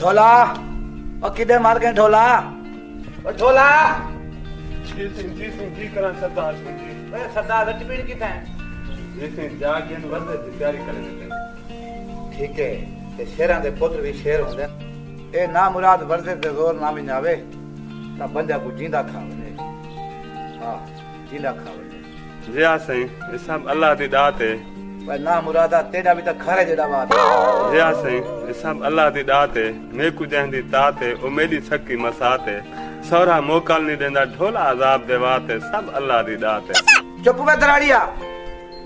ढोला और किधर मार के ढोला और ढोला जी सिंह जी करा सरदार सिंह जी। अरे सरदार रटपीड़ किथे है जी सिंह जाके वर्दे की तैयारी कर लेते। ठीक है ते शेरां दे पुत्र भी शेर होंदे ए ना मुराद वर्दे ते जोर ना भी जावे ता बंदा को जिंदा खा वने हां जिंदा खा वने जी हां सही ये सब अल्लाह दी दात है। पर ना मुरादा तेरा भी ता खरे जेड़ा बात जी हां सही ये सब अल्लाह दी दात है। मैं को जहंदी तात है ओ मेरी सकी मसात है। सौरा मोकल नहीं देंदा ढोला अजाब देवात है सब अल्लाह दी दात है। चुप वे दराड़िया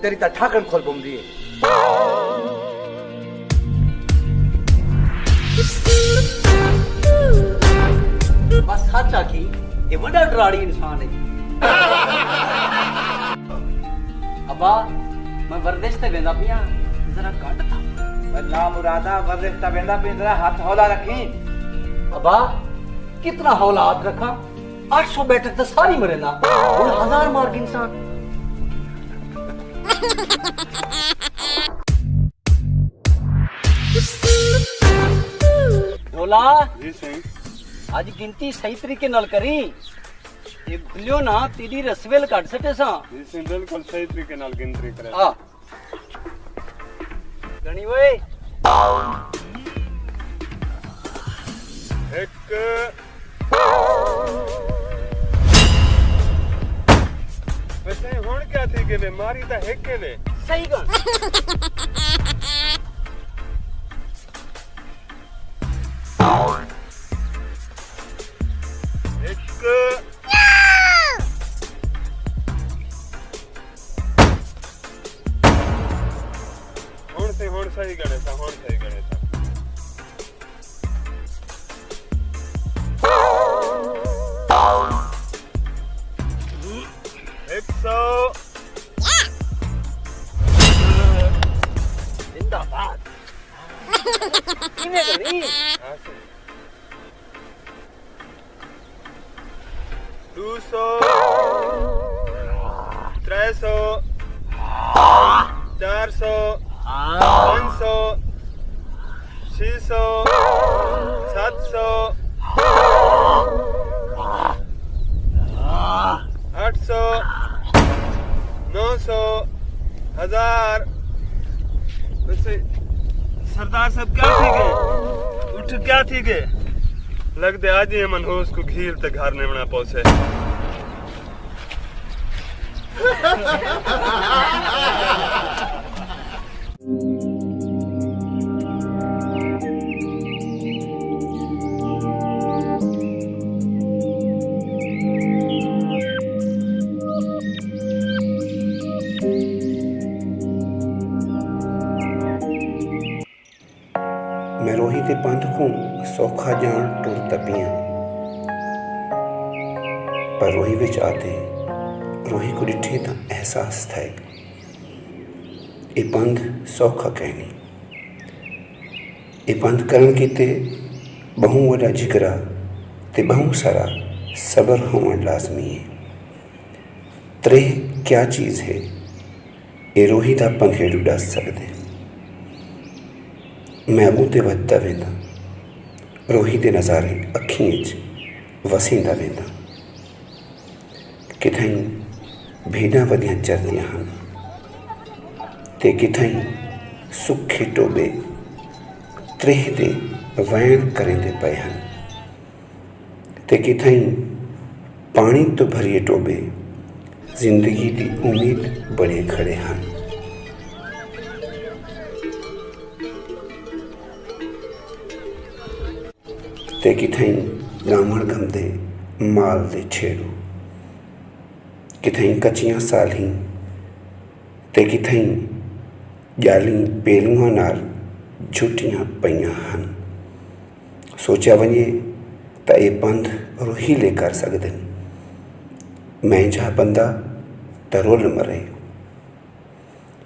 तेरी ता ठाकन खोल पुंदी है बस सच आखी ये बड़ा डराड़ी इंसान है। अबा मैं वर्दिश ते वेंदा पिया जरा घट था। पर ना मुरादा वर्दिश ता वेंदा पे जरा हाथ हौला रखी। अबा कितना हौला हाथ रखा 800 बैठक तो सारी मरे ना और 1000 मार के इंसान। ढोला जी सिंह आज गिनती सही तरीके नाल करी ये भूलियो ना तेरी रसवेल कट सटे सा। जी सिंह बिल्कुल सही तरीके नाल गिनती करे। आ गणी ओए एक वैसे हुन क्या थी के वे मारी ता एक के वे सही गण एक हुन सही गणे था हुन सही गणे था। एक सौ जिंदाबाद किने गणी 200 300 400 500 600 700 800 900 1000। वैसे सरदार साहब क्या थी गए उठ क्या थी गए लगते आज ही मन हो उसको घीर तक घर नहीं बना पहुंचे। मैं रोही के पंथ को सौखा जान टुर तपियां पर रोही विच आते रोही को डिठे तो एहसास थे ये पंथ सौखा कहनी ये पंथ करण कीते बहु वड़ा जिगरा ते बहु सारा सबर होना लाजमी है। त्रे क्या चीज़ है ये रोही दा पंखेड़ू दस सकते। मैं अगू ते वधदा वेंदा रोही दे नज़ारे अखियों च वसींदा वेंदा किथाई भेड़ां वधियां चरदियां हन ते किथाई सुखे टोबे त्रेह दे वैण करेंदे पए हन ते किथाई पानी तो भरिए टोबे जिंदगी दी उम्मीद बड़े खड़े हन। ते किथाई ब्राह्मण गमदे माल दे छेड़ू किथाई कच्चियां साली ते किथाई जाली पेलुआं नाल झुटियां पईयां हन। सोचा वञे त ये पंध रोहीले कर सकदे मैं जा बंदा त रुल मरे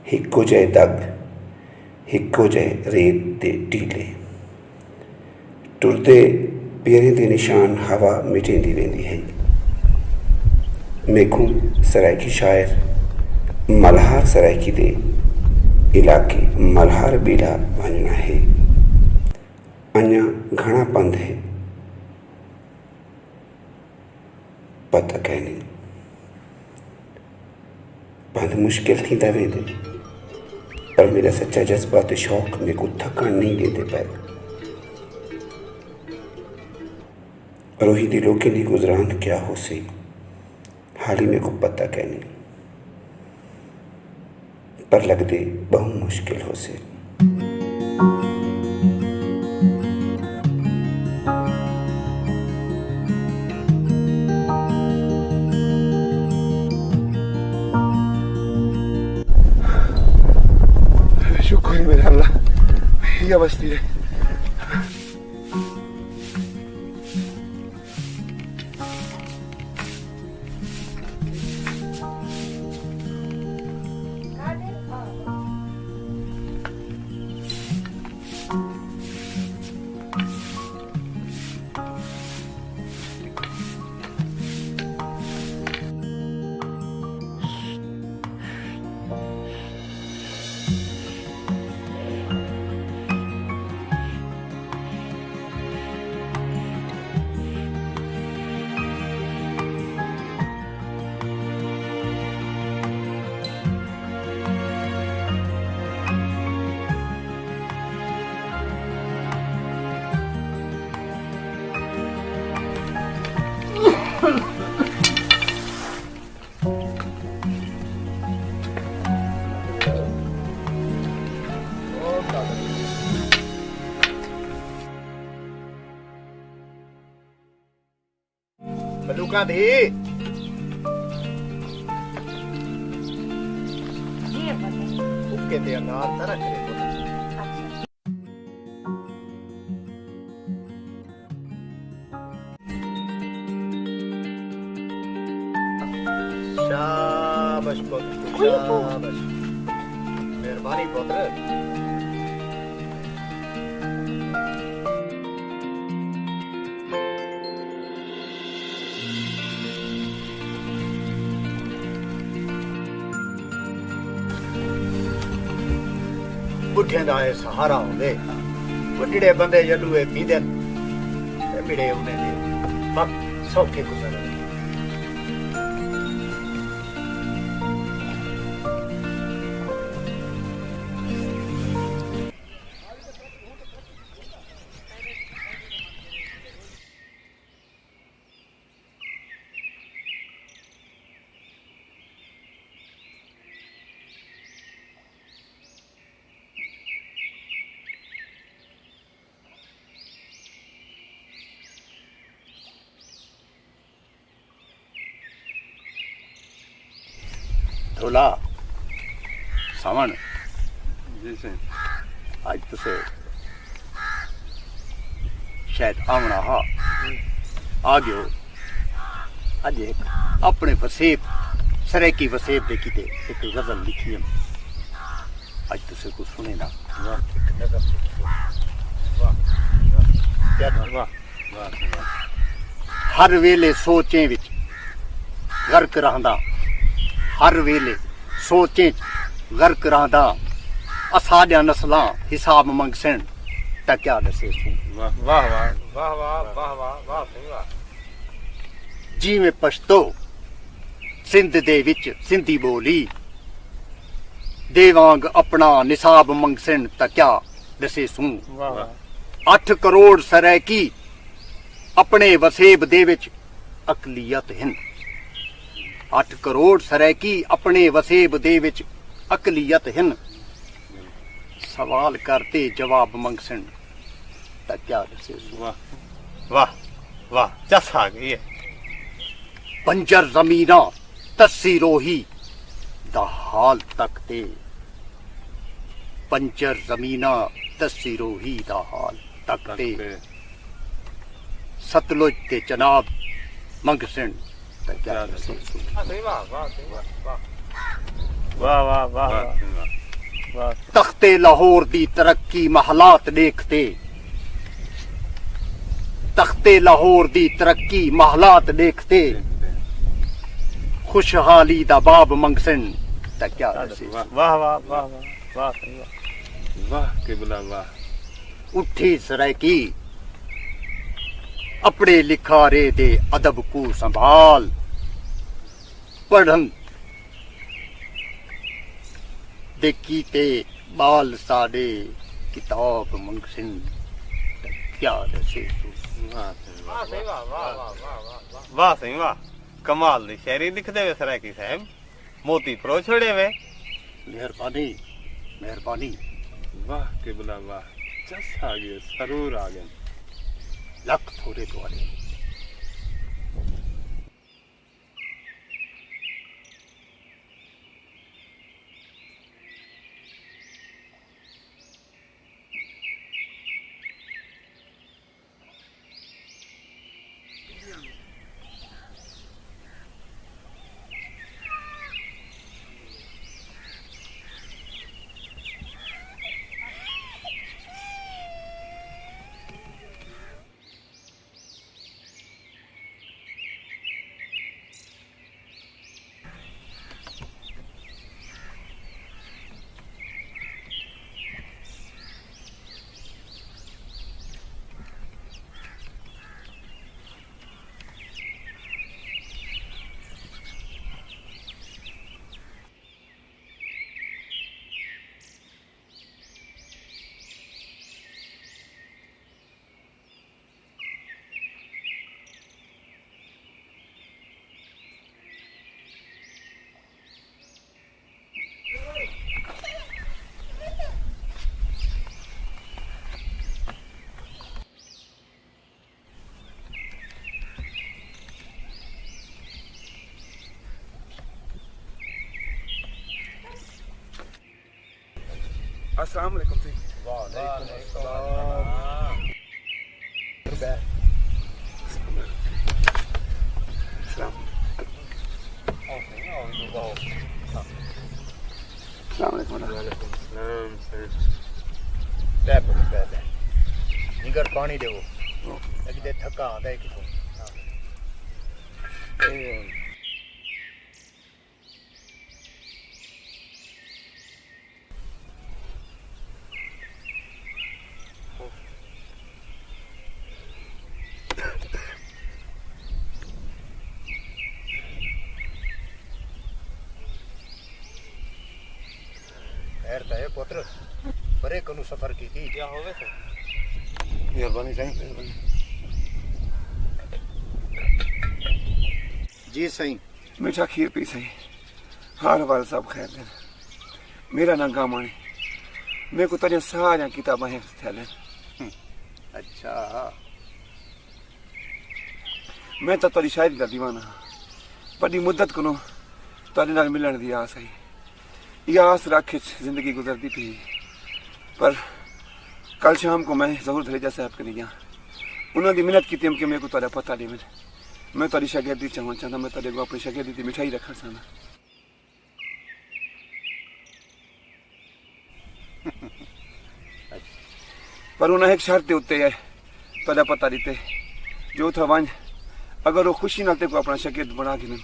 हिक्को जै दग हिक्को जै रेत दे टीले टुरते पेरें दे निशान हवा मिटेंदी वेंदी है। मेखू सरायकी शायर मल्हार सरायकी दे इलाके मल्हार बेला वञणा है। अञा घना पंध है, पता कह नहीं। पंध मुश्किल थी दवे दे, पर मेरा सच्चा जज्बात शौक मेरे को थकन नहीं देते पाए। रोही दिलों के लिए गुजरान क्या हो सी, हाल ही मेरे को पता कह नहीं, पर लग दे बहु मुश्किल हो से। शुक्र है मेरा अल्लाह, ये बस्ती है। मलूका दी के अनार तरह करे। शाबाश पुत्र, शाबाश, मेहरबानी पुत्र। बुढ़ियां दा सहारा होंदे, बुढ़े बंदे जदूए पींदे मिड़े उन्हें दे वक्त सौखे गुजर। ढोला सावन जी से आज तुसे शायद आमना हा आ गयो। अज एक अपने वसेब सरेकी वसेब दे किते एक गजल लिखी है, आज तुसे को सुने ना। हर वेले सोचें विच गर्क रहंदा, हर वेले सोचें गर्क रहंदा, असाडियां नस्लां हिसाब मंगसन तां क्या दसे सूं। वाह वाह वाह वाह वाह वाह वाह वाह वाह। जिवें पछतो सिंध दे विच सिंधी बोली देवांग अपना निसाब मंगसन तां क्या दसे सूं। 8 करोड़ सरैकी अपने वसेब दे विच अकलियत हिन, 8 करोड़ सरैकी अपने वसेब दे विच अकलियत हिन, सवाल करते जवाब मंगसन तां क्या दसे सूं। वाह वाह वाह, चस आ गई है। पंजर जमीना तस्सी रोही दा हाल तकते, पंजर जमीना तस्सी रोही दा हाल तकते, सतलुज ते जनाब मंगसन तां क्या दसे सूं। वाह वाह वाह वाह वाह वाह। तख्ते लाहौर दी तरक्की महलात देखते, तख्ते लाहौर दी तरक्की महलात देखते, खुशहाली दा बाब मंगसन तां क्या दसे। वाह वाह वाह वाह वाह वाह के बुला वाह। उठी सरैकी अपने लिखारे दे अदब को संभाल पढ़न दे कीते बाल साडे किताब मंगसिन क्या दसे तू। वाह सही वाह, कमाल दी शायरी लिखदे वे सरैकी साहब, मोती परो छोड़े वे। मेहरबानी मेहरबानी। वाह किबला वाह, जस आ गए सरूर आ गए। लख थोड़े तुआरे। अस्सलाम वालेकुम जी। निगर पानी देवो अगदे थका आंदा है किथों। पुत्र परे कनु सफर की थी क्या होवे से। मेहरबानी सही मेहरबानी जी सही। मीठा खीर पी सही। हार वाल सब खैर दिन। मेरा ना गामाने मेरे को तेरे सारियां किताबां हैं थैले। अच्छा मैं तो तेरी शायरी दा दीवाना बड़ी मुद्दत को तेरे नाल मिलण दी आस है। यह आस राखे जिंदगी गुजरती थी पर कल शाम को मैं जहूर धरेजा साहब के लिए गया। उन्होंने मिन्नत की कि मेरे को तेरा पता नहीं मिले। मैं तेरी शागिर्दी चाहना चाहता मैं तेरे को अपनी शागिर्दी की मिठाई रखना चाहना पर उन्हें एक शर्त उत्ते है तेरा पता देते जो था वंज अगर वो खुशी ना ते को अपना शागिर्द बना के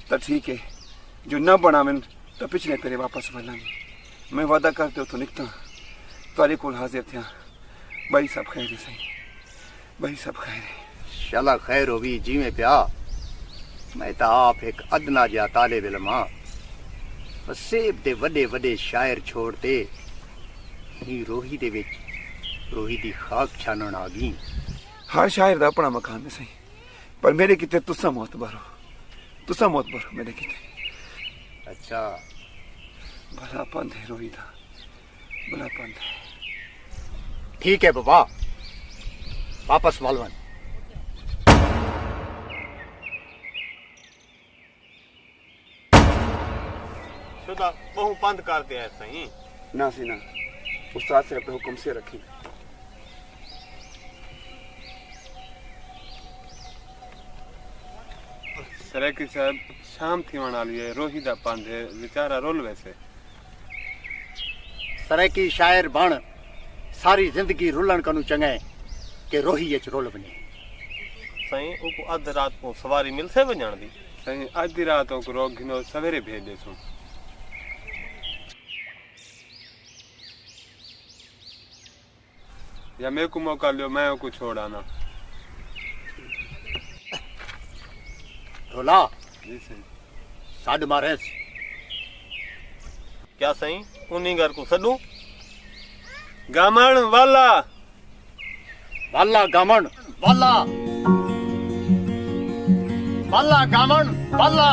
तो ठीक है, जो ना बना मैं तो पिछले करे वापस वलांगी। मैं वादा करते हो तो निकता तारे को हाजिर थे। भाई सब खैर है सही, भाई सब खैर है। शाला खैर होगी जी में प्या। मैं तो आप एक अदना जा तालिब इल्म हां। वसेब दे वडे वडे शायर छोड़ते ही रोही दे विच रोही दी खाक छानण आ गई। हर शायर दा अपना मकाम है सही पर मेरे किते तुसा मोतबर हो, तुसा मोतबर हो मेरे किते। अच्छा भला पंथ है रोही दा, भला पंथ है। ठीक है बाबा वापस वालवन। शुदा बहु बंद कर दिया सही ना सी ना उस्ताद से अपने हुक्म से रखी। सरेकी साहब शाम थी वण वाली है। रोही दा पंध है बेचारा रोल वैसे। सरेकी शायर बण सारी जिंदगी रुलन कनु चंगे के रोही एच रोल बने। सही उको अध रात को सवारी मिल से वजण दी। सही अध रात को रोग घिनो सवेरे भेज दे सुन। या मेरे को मौका लियो मैं को छोड़ाना। ढोला जी सही। साड मारे क्या सही उन्हीं घर को सदू गामण वाला वाला गामण वाला वाला गामण वाला।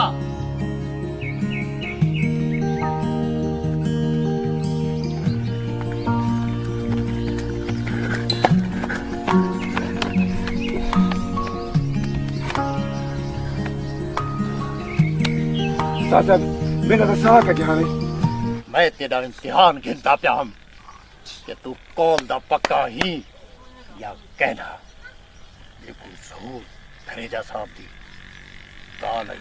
चाचा मेरा तो साह कट जावे। मैं तेरा इम्तिहान गिनता पिया हम कि तू कौल दा पक्का ही या कहना बिल्कुल जरूर धरेजा साहब दी गाल है।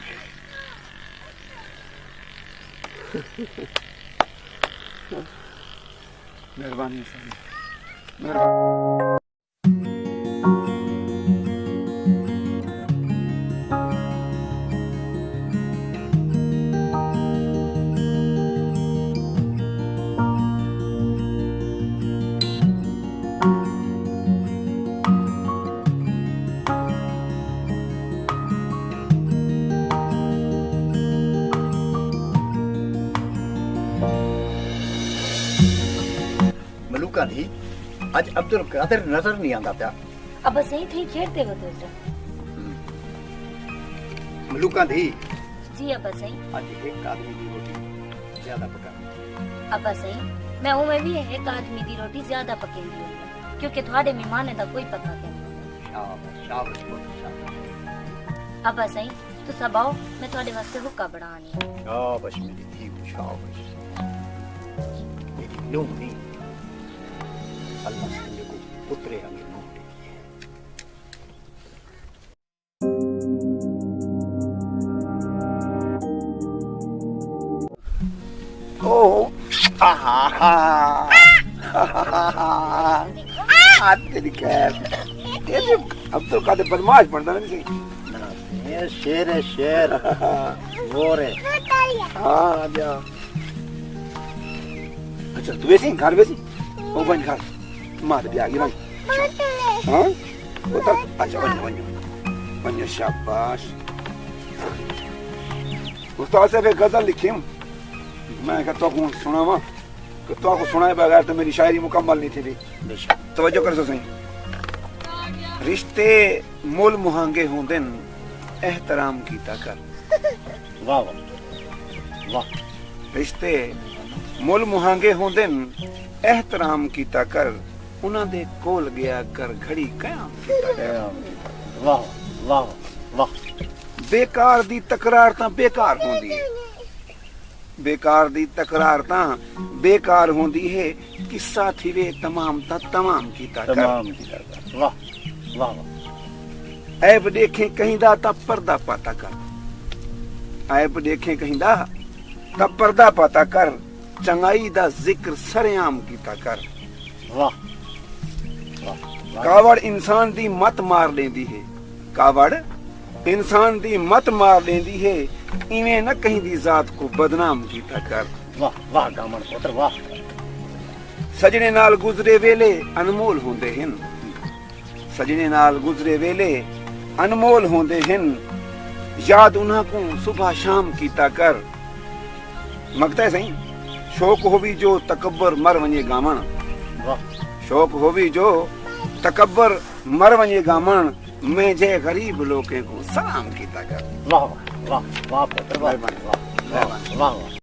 मेहरबानी मेहरबानी। मलूका दी आज अब्दुल कादिर नजर नहीं आंदा पिया। अब सही थी खेड़ते हो तो मलूका दी जी अब सही आज एक आदमी की रोटी ज्यादा पका। अब सही मैं हूं मैं भी एक आदमी की रोटी ज्यादा पकेंदी क्योंकि थोड़े मेहमान दा कोई पता नहीं। शाबाश शाबाश शाबाश। अब सही तो सब आओ मैं थोड़े वास्ते हुक्का बनानी। शाबाश मेरी थी शाबाश मेरी नूनी अल्लाह से मेरे को पुत्रे हमें नूर दे। ओ तेरी खैर तेरे अब्दुल कादिर बदमाश बनता नहीं सही। ये शेर है शेर वो रे। हाँ जा अच्छा तू वैसे घर वैसे ओ बन घर मार भी आ गई भाई। हाँ वो तब अच्छा बन बन बन शाबाश। उस्ताद से एक गजल लिखी हूँ मैं कहता हूँ सुनावा कि तो को सुनाए बगैर तो मेरी शायरी मुकम्मल नहीं थी। तवज्जो कर सो सही। रिश्ते मोल मुहांगे होंदे एहतराम कीता कर। वाह वाह वाह। रिश्ते मुल मुहांगे होंदे एहतराम कीता कर उन्हां दे कोल गया कर घड़ी कयाम कीता कर। वाह वाह वाह। बेकार दी तकरार तां बेकार होंदी है। बेकार दी तकरार तां बेकार होंदी है किस्सा थीवे तमाम तां तमाम कीता कर। तमाम कीता कर। वाह वाह वाह। ऐब देखे कहीं दा तां पर्दा पाता कर। ऐब देखे कहीं दा तां पर्दा पाता कर चंगाई दा जिक्र सरेआम कीता कर। वाह वाह। कावड़ इंसान दी मत मार लेंदी है। कावड़ इंसान दी मत मार लेंदी है इवें न कहीं दी जात को बदनाम कीता कर। वाह वाह गामण पुत्र वाह। सजने नाल गुजरे वेले अनमोल होंदे हिन। सजने नाल गुजरे वेले अनमोल होंदे हिन याद उन्हां को सुबह शाम कीता कर। मगता है सही शौक हो भी जो तकब्बर मर वने गामण। वाह। शौक हो भी जो तकब्बर मर वने गामण मैं जे गरीब लोके को सलाम कीता कर। वाह वाह वाह पुत्र वाह वाह वाह वाह।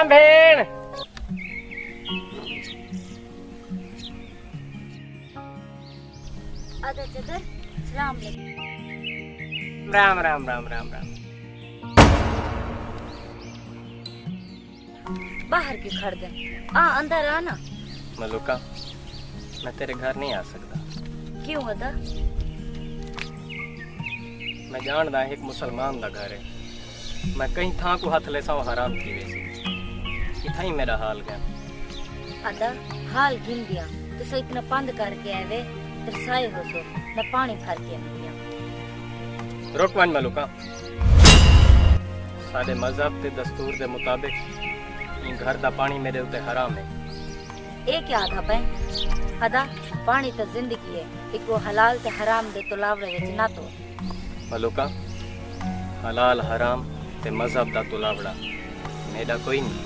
राम भेण। आधा चदर सलाम राम राम राम राम राम। बाहर क्यों खड़ गए? अंदर आना। मलूका मैं तेरे घर नहीं आ सकता। क्यों अदा? मैं जानदा एक मुसलमान दा घर है। मैं कहीं था को हाथ ले साव हराम थी वैसी इथा ही मेरा हाल गया। अदा हाल गिन दिया तो सही इतना पंद करके आवे दरसाए हो सो मैं पानी भर के आनी। रोक वन मलूका साडे मजहब ते दस्तूर दे मुताबिक इन घर दा पानी मेरे उते हराम है। ए क्या आधा पे अदा पानी तो जिंदगी है एक वो हलाल ते हराम दे तुलावरे विच ना तो मलूका हलाल हराम ते मजहब दा तुलावड़ा मेरा कोई नहीं।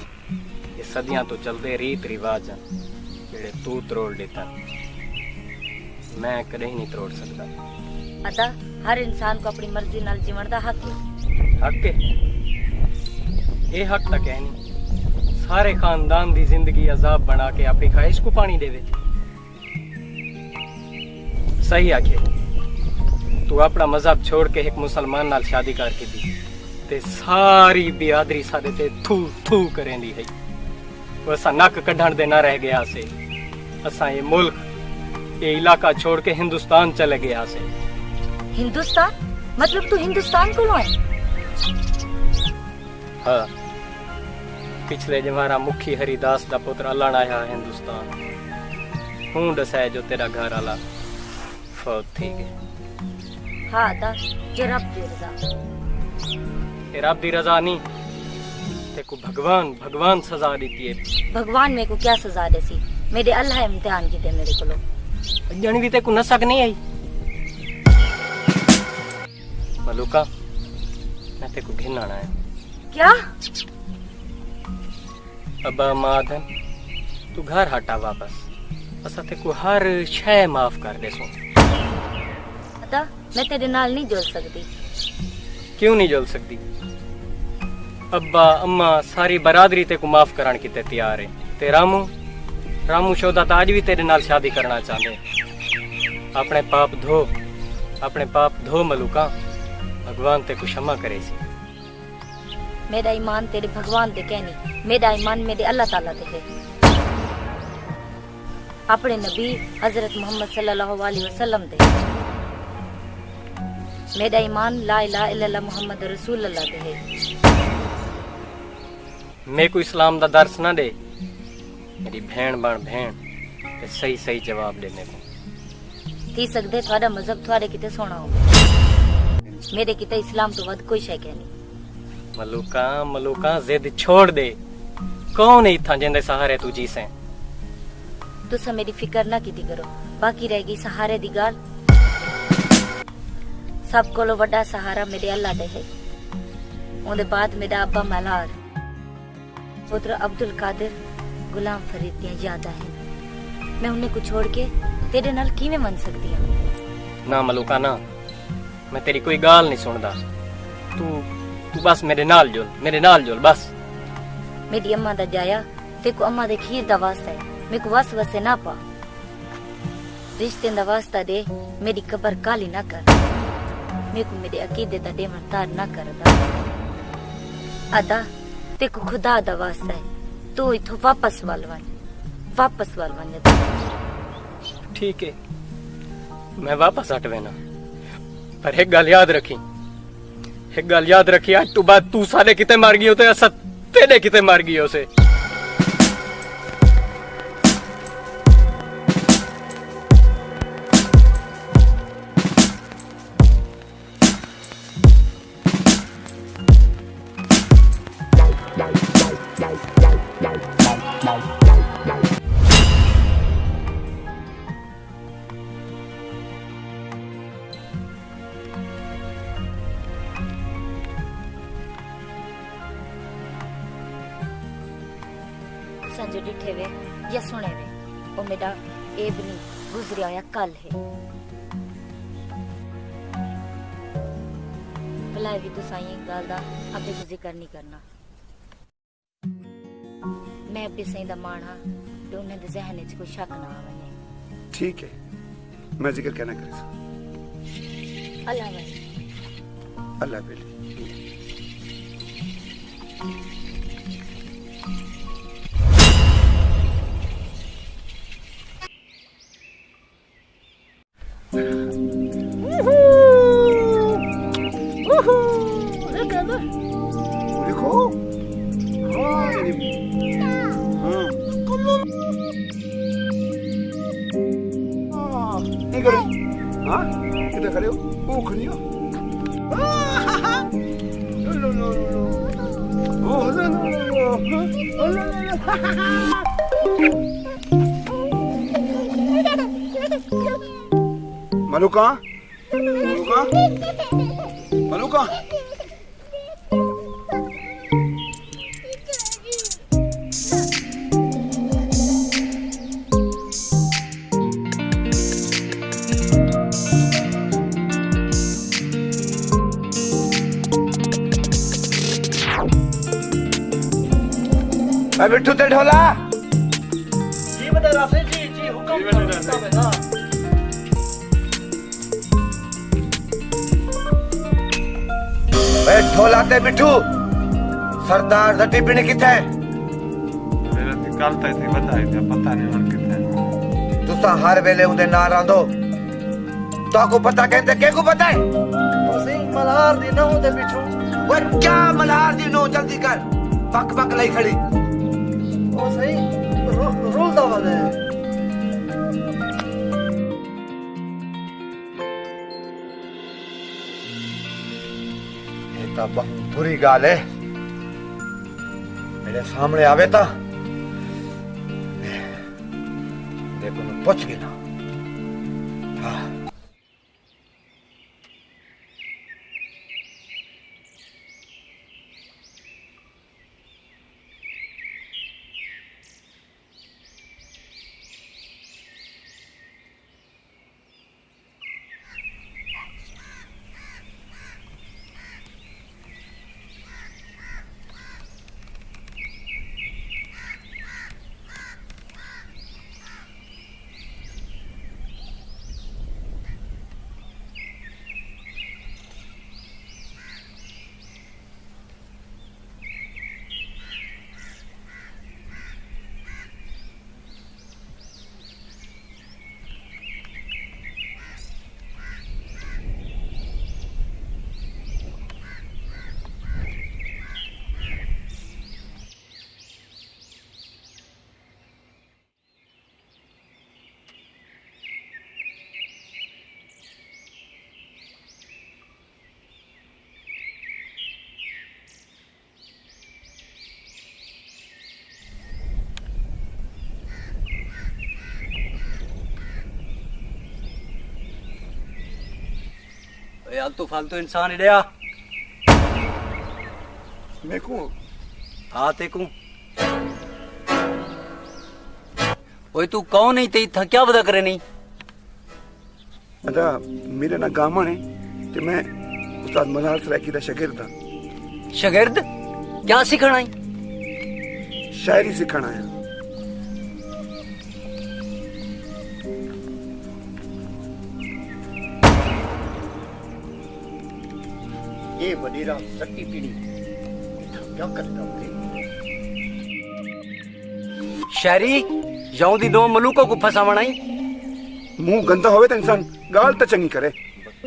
ये सदियां तो चलते रीत रिवाज हैं जेड़े तू तरोड़ देता मैं कदे नहीं तरोड़ सकता। अदा हर इंसान को अपनी मर्जी नाल जीवन दा हक है। हक है ये हक तक है नहीं सारे खानदान दी जिंदगी अजाब बना के अपनी ख्वाहिश को पानी देवे। सही आखे तू अपना मजहब छोड़ के एक मुसलमान नाल शादी करके दी ते सारी बियादरी साडे ते थू थू करेंदी है। वो असा नक कढ़ण दे ना रह गया से। असा ये मुल्क ये इलाका छोड़ के हिंदुस्तान चले गया से। हिंदुस्तान मतलब तू हिंदुस्तान को है? हाँ पिछले जमारा मुखी हरिदास दा पुत्र अल्लाह आया हिंदुस्तान हूं दसाए जो तेरा घर आला फौत थी गए। हाँ अदा जो रब दी रजा। ये रब दी रजा नहीं ते को भगवान भगवान सजा देती है। भगवान मेरे को क्या सजा दे सी? मेरे अल्लाह इम्तिहान की दे मेरे को जन भी ते को नसक नहीं आई। मलूका मैं ते को घिनाना है। क्या? अब्बा माधन तू घर हटा वापस असा ते को हर शय माफ कर दे सो। अदा मैं तेरे नाल नहीं जुल सकती। क्यों नहीं जुल सकती? अब्बा अम्मा सारी बरादरी ते को माफ करान की ते तैयार है। ते रामू रामू शोदा तो आज भी तेरे नाल शादी करना चाहते। अपने पाप धो मलूका भगवान ते को क्षमा करे सी। मेरा ईमान तेरे भगवान दे कहनी मेरा ईमान मेरे अल्लाह ताला दे है। अपने नबी हजरत मोहम्मद सल्लल्लाहु अलैहि वसल्लम दे। मेरा ईमान ला इलाहा इल्लल्लाह मुहम्मद रसूलुल्लाह दे है। मैं को इस्लाम दा दर्श ना दे मेरी भेण बन भेण ते सही सही जवाब देने को थी सकदे थोड़ा मजहब थोड़े किते सोना हो मेरे किते इस्लाम तो वध कोई शय कहनी। मलूका जिद छोड़ दे। कौन है इथा जिंदे सहारे तू जी से? तुसा मेरी फिक्र ना कीती करो बाकी रहेगी सहारे दी गाल। सब कोलो वड्डा सहारा मेरे अल्लाह दे है। ओदे बाद मेरा अब्बा मल्हार पुत्र अब्दुल कादिर गुलाम फरीद दियां यादां है। मैं उन्हें को छोड़ के तेरे नाल किवें मन सकती हूं? ना मलूका ना मैं तेरी कोई गाल नहीं सुनदा। तू बस मेरे नाल जुल बस। मेरी अम्मा दा जाया ते को अम्मा दे खीर दा वास्ता है। मेरे को वस वसे ना पा रिश्ते दा वास्ता दे मेरी कब्र काली ना कर। मेरे को मेरे अकीदे दा देवतार ना कर अदा ते को खुदा दा वास्ता है तू इथों वापस वाल वन ठीक है मैं वापस हटवे ना पर एक गल याद रखी आज तू बाद तू सारे किते मार गई हो तो असा तेरे किते मार गई हो से। जो डिठे वे या सुने वे वो मेरा एब नहीं गुजरिया होया कल है। भला भी तो साईं गल दा अगे जिक्र नहीं करना। मैं भी सही दा माना ते उन्हें दे जहन च कोई शक ना आवे। ठीक है, मैं जिक्र कहना कर अल्लाह भाई अल्लाह बेली। देखो हाँ मेरी हाँ नहीं करो हाँ किधर खड़े हो? वो खड़ी हो लो लो लो ओ लो लो लो मलुका मलुका मलुका बिट्ठू ते ढोला जी बता राफे जी हुक्म करना। ढोला ते बिट्ठू सरदार जटी पिण किथे? मेरा तो कल तक थी बताई था, पता नहीं मन किथे। तुसा हर वेले उदे ना रांदो तो को पता कहते के को पता है? सिंह मल्हार दी नहू ते बिठू। वो क्या मल्हार दी नो जल्दी कर पक पक लई खड़ी ओ सही रोलदा वाले ये तो बहुत बुरी गाल है। मेरे सामने आवे ता देखो मैं पूछ गया ना। हाँ आलतू फालतू इंसान इड़या मैं को हाँ ते को ओए तू कौन नहीं ते इत्था क्या बदा करे नहीं? अदा मेरा ना गामन है ते मैं उस्ताद मल्हार सराकी दा शागिर्द हां। शागिर्द क्या सिखाना है? शायरी सिखाना है। ये वडेरा सट्टी पीड़ी क्या करता है? शायरी जाऊं दी दो मलूकों को फसावना ही। मुंह गंदा होवे तो इंसान गाल तो चंगी करे।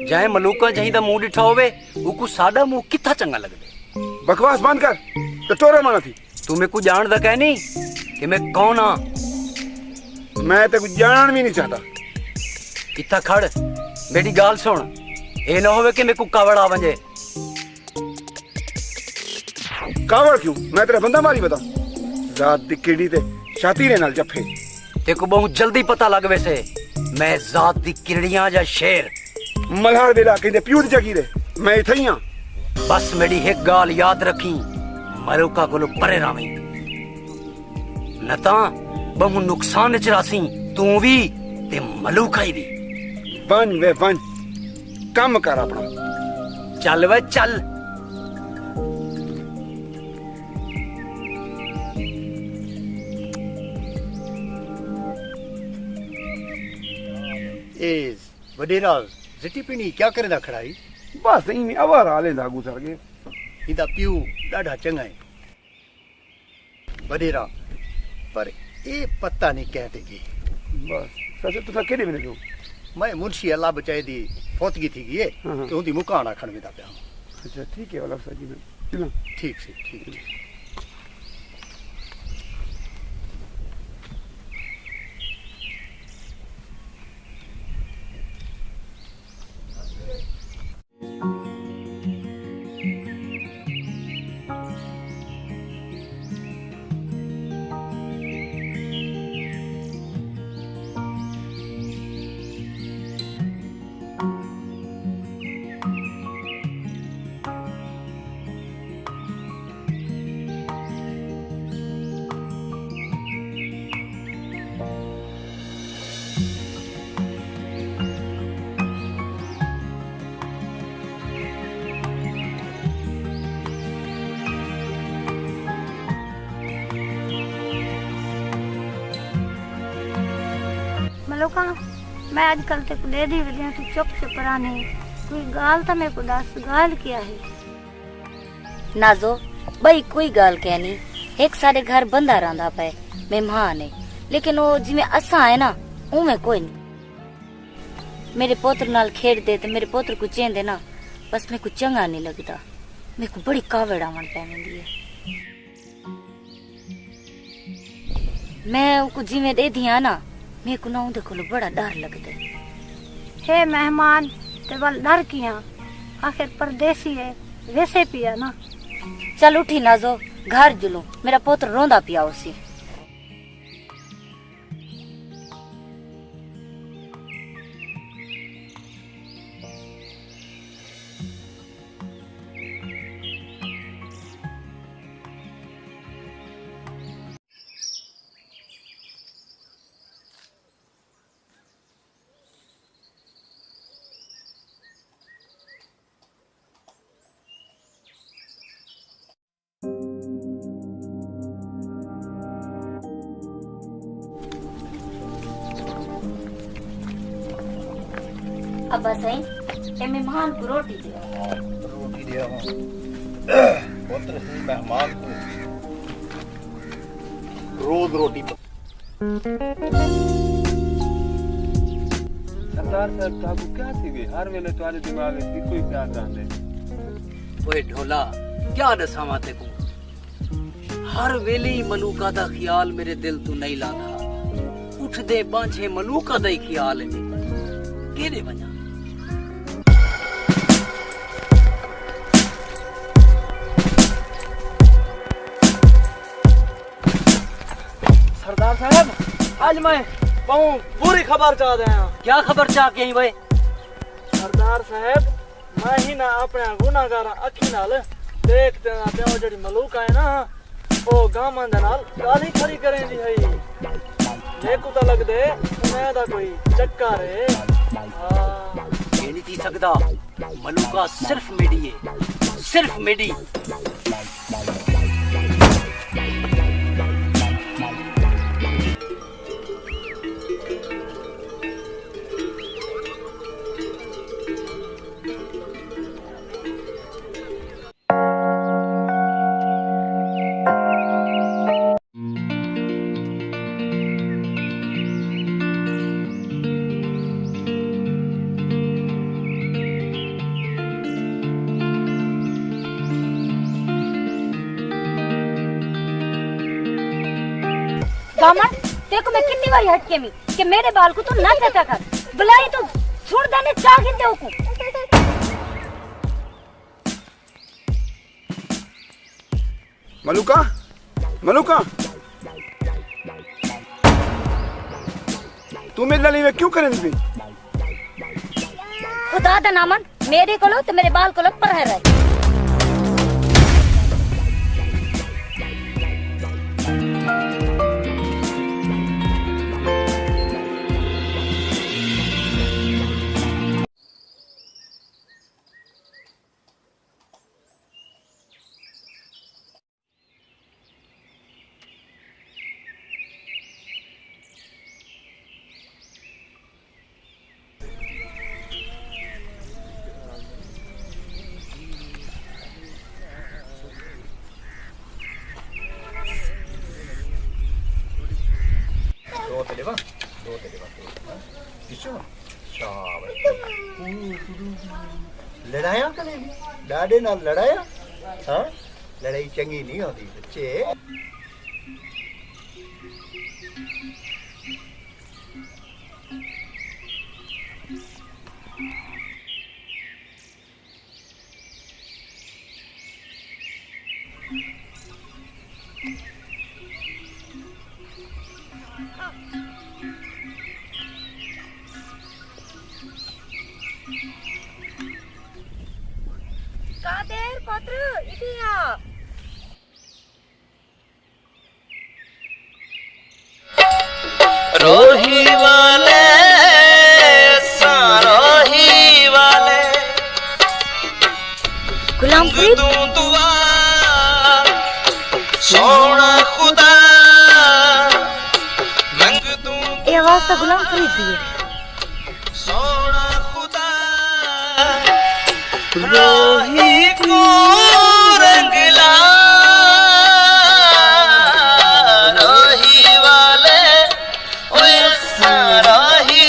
जाए मलूका चाहिए मुंह डिठा होवे उको सादा मुंह किथा चंगा लगदे। बकवास बंद कर तो टोरा माना थी। तू मेरे को जानदा कह नहीं कि मैं कौन हां? मैं ते कुछ जानन भी नहीं चाहता। इत्था खड़ मेरी गाल सुन, ए ना होवे कि मेरे को कावड़ा वंजे। कावड़ क्यों? मैं तेरा बंदा मारी बता। जात दी कीड़ी ते छाती रे नाल जफे। तेको बहुत जल्दी पता लग वैसे मैं जात दी किरड़ियां जा शेर। मल्हार बेला कहंदे प्यू दी जगी रे मैं इथे ही हां। बस मेरी एक गाल याद रखी, मलूका कोलो परे रावी न ता बहु नुकसान च रासी तू भी ते मलूका ही भी। बन वे बन काम कर अपना। चल वे चल। ए वडेरा जिटी पिनी क्या करे खड़ाई बस ईअं आवारा हले था गुज़र गए इदा प्यू ॾाढा चङा आहिनि वडेरा पर ए पता नहीं कहते कि बस सच तुसा केॾे वञे पियो मैं मुंशी अल्लाह बचाए दी फौतगी थी गई है हाँ। तो उनकी मुकाना खण में था पिया अच्छा ठीक है वाला साजी में चलो ठीक से ठीक मलोका मैं आजकल तक दे दी वजह तू चुप चुप रहने कोई गाल तो मेरे को दस गाल क्या है नाजो भाई कोई गाल कहनी एक सारे घर बंदा रहा पे मेहमान है लेकिन वो जिमें असा है ना उमें कोई नहीं मेरे पोत्र नाल खेड दे ते मेरे पोत्र को चेंदे ना बस मेरे को चंगा नहीं लगता मेरे को बड़ी कावड़ आवन पैंदी है मैं उनको जिमें दे दिया ना मेरे को ना उनके को बड़ा डर लगता है हे मेहमान ते बल डर किया आखिर परदेसी है वैसे पिया ना चल उठी नाजो घर जुलू मेरा पुत्र रोंदा पिया उसी अब्बा सही ए मेहमान को रोटी दे रोटी दे पुत्र से मेहमान को रोज रोटी सरदार साहब ताकू क्या थी गई हर वेले तुम्हारे दिमाग में दिखो ही प्यार रहंदे ओए ढोला क्या दसावा ते को हर वेले ही मलूका दा ख्याल मेरे दिल तू नहीं लादा उठ दे बांझे मलूका दा ही ख्याल है केदे वना सरदार साहब आज मैं बहुत बुरी खबर चाह रहा हूँ क्या खबर चाह के आई भाई सरदार साहब मैं ही ना अपने गुनाहगार अखी नाल देखते ना पे जड़ी मलूका है ना ओ गांव दे नाल गाली खड़ी करें दी है मेरे को तो लग दे मैं दा कोई चक्कर है ये नहीं थी सकदा मलूका सिर्फ मेरी है सिर्फ मेरी दामन देखो मैं कितनी बार हटके मी कि मेरे बाल को तू ना कहता कर बुलाई तो छोड़ देने चाह गिनते को मलूका मलूका तू मेरे लाली में क्यों करें भी खुदा दा नामन मेरे को तो मेरे बाल को पर है रहे देवा दो ते देवा किशो शाबाश लड़ाया कदे डाडे नाल लड़ाया हां लड़ाई चंगी नहीं होती बच्चे कादेर पुत्र इटिया रोही वाले सारोही वाले गुलाम फरीद तू दुआ सोना खुदा मंग तू ये आवाज तो गुलाम फरीद दी है सोना खुदा रोही को रंगला रोही वाले ओए सारोही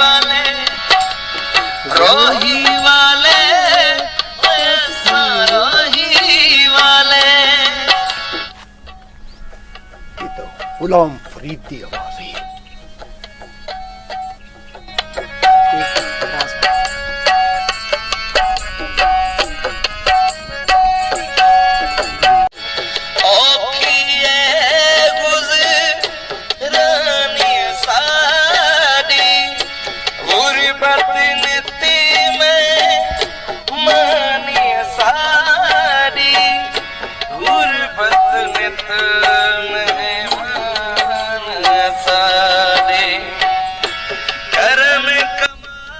वाले रोही वाले ओए सारोही वाले ये तो गुलाम फरीद की आवाज है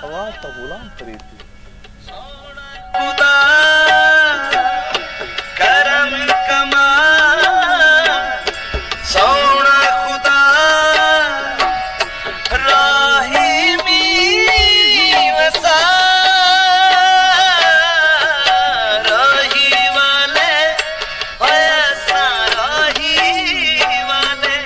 आवाज तो गुलाम फरीद की खुदा करम कमा सोना खुदा राहिमी वसा राही वाले वसा राही वाले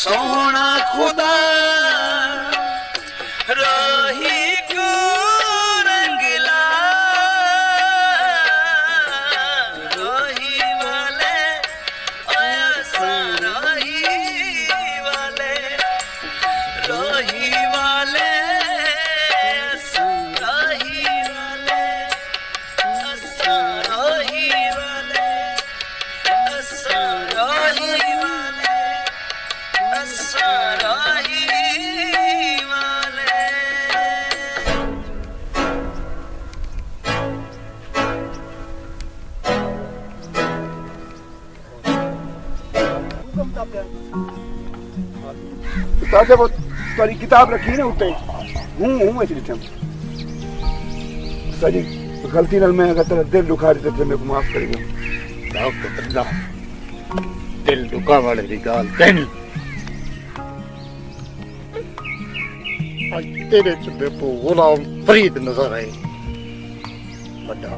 सोहना खुदा राही को रंगला राही वाले ऐसा राही वाले राही वाले ऐसा राही वाले ऐसा राही वाले ऐसा राही वाले ऐसा राही वाले। ताजे वो तारी किताब रखी ना उठे हूँ ऐसी लिखा सजी गलती नाल मैं अगर तेरा दिल दुखा रही तो मेरे को माफ कर दो। दिल दुखा वाले की गाल कहनी आज तेरे च बेपो गुलाम फरीद नजर आए बड़ा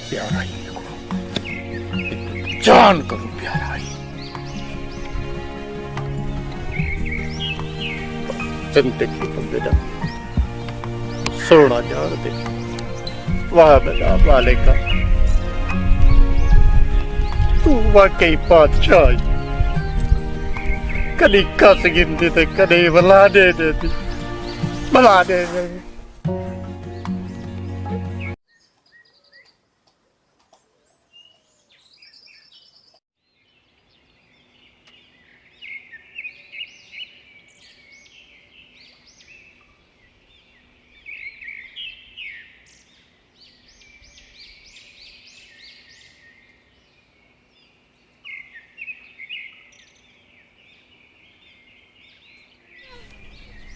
प्यारा ही जान करूं प्यारा ही जिंदगी बंदे दा सोना जान दे वाह मेरा मालिका तू वाकई बादशाह कदी कस गिनती ते कदी बला दे देती बला दे देती।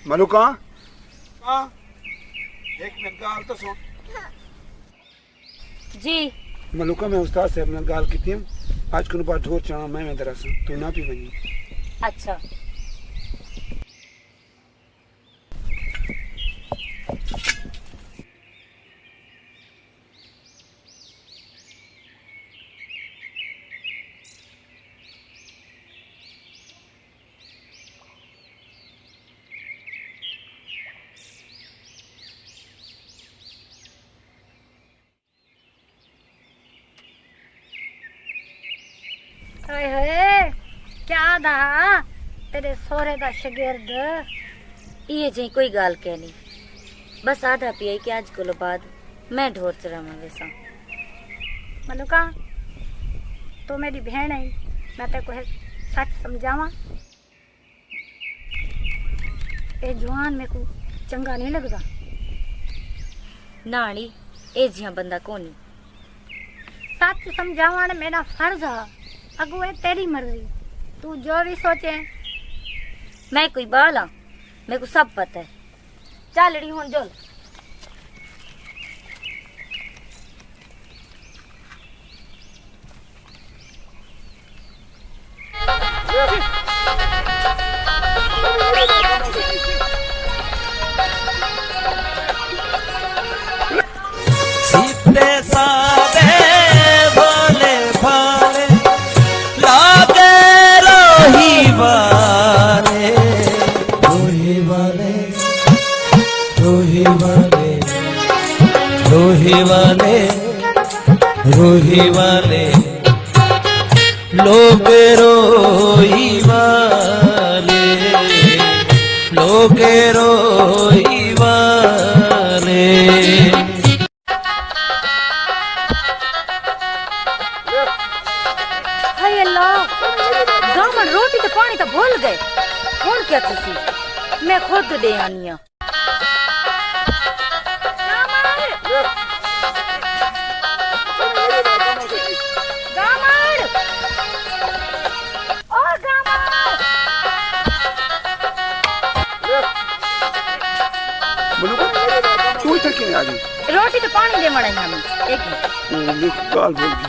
मलुका हाँ एक मिनट गाल तो सुन जी मलुका मैं उस्ताद साहब ने गाल की थी आज को बात ढोर चढ़ा मैं दरअसल तू ना भी बनी अच्छा हाय हाय क्या दा तेरे सोरे दा शागिर्द ये जी कोई गाल कहनी बस आधा पिया कि आज को बाद मैं ढोर चरावा वैसा मलुका तो मेरी बहन है मैं तेरे को सच समझावा ए जवान मेरे को चंगा नहीं लगता नानी ए जिया बंदा कोनी सच समझावा ने मेरा फर्ज है अगो है तेरी मर्जी तू जो भी सोचे मैं कोई बाला मेरे को सब पता है चल रही हूं जो सीते सादे भोले भाले लागे रोही वाले रोही वाले रोही वाले रोही वाले रोही वाले लोग रोही वाले लोग रोही वाले। हाय अल्लाह गामन रोटी तो पानी तो भूल गए कौन क्या तुसी मैं खुद दे आनिया तू इधर क्यों आ गई रोटी तो पानी दे मड़ा हमें एक मिनट गाल बोल दी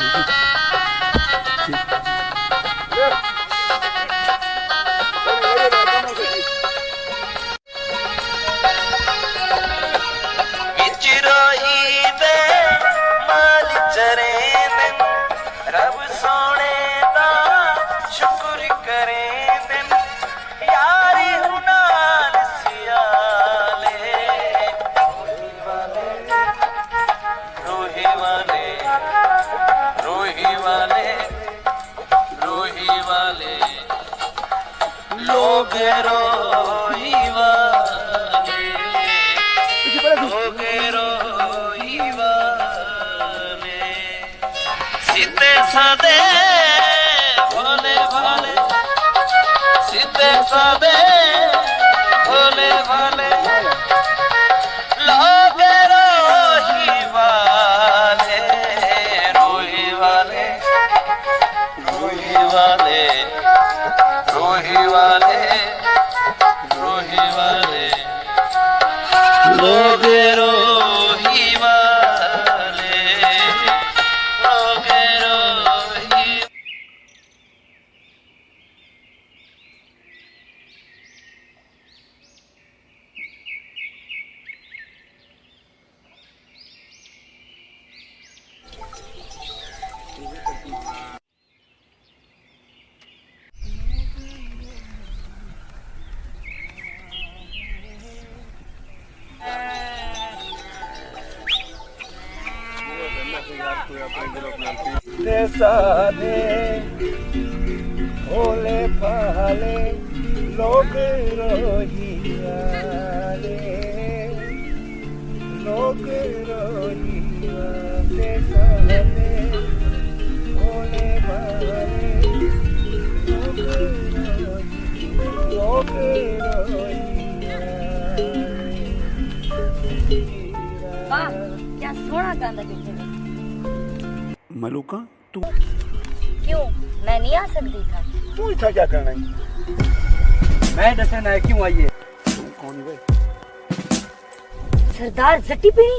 रब सोने दा शुक्र करे दिन सादे भोले भाले सीधे सादे भोले भाले लोग रोही वाले रोही वाले रोही वाले रोही वाले रोही वाले लोग रोही वाले लोग रोही सादे भोले भाले लोग रोही वाले लोग रोही वाले सादे भोले भाले लोग रोही वाह क्या सोना गाना देखे वे। मलूका तू क्यों मैं नहीं आ सकती था? तू इतना क्या करना है? मैं दसे ना क्यों आइए? तू कौन है भाई? सरदार जट्टी पीनी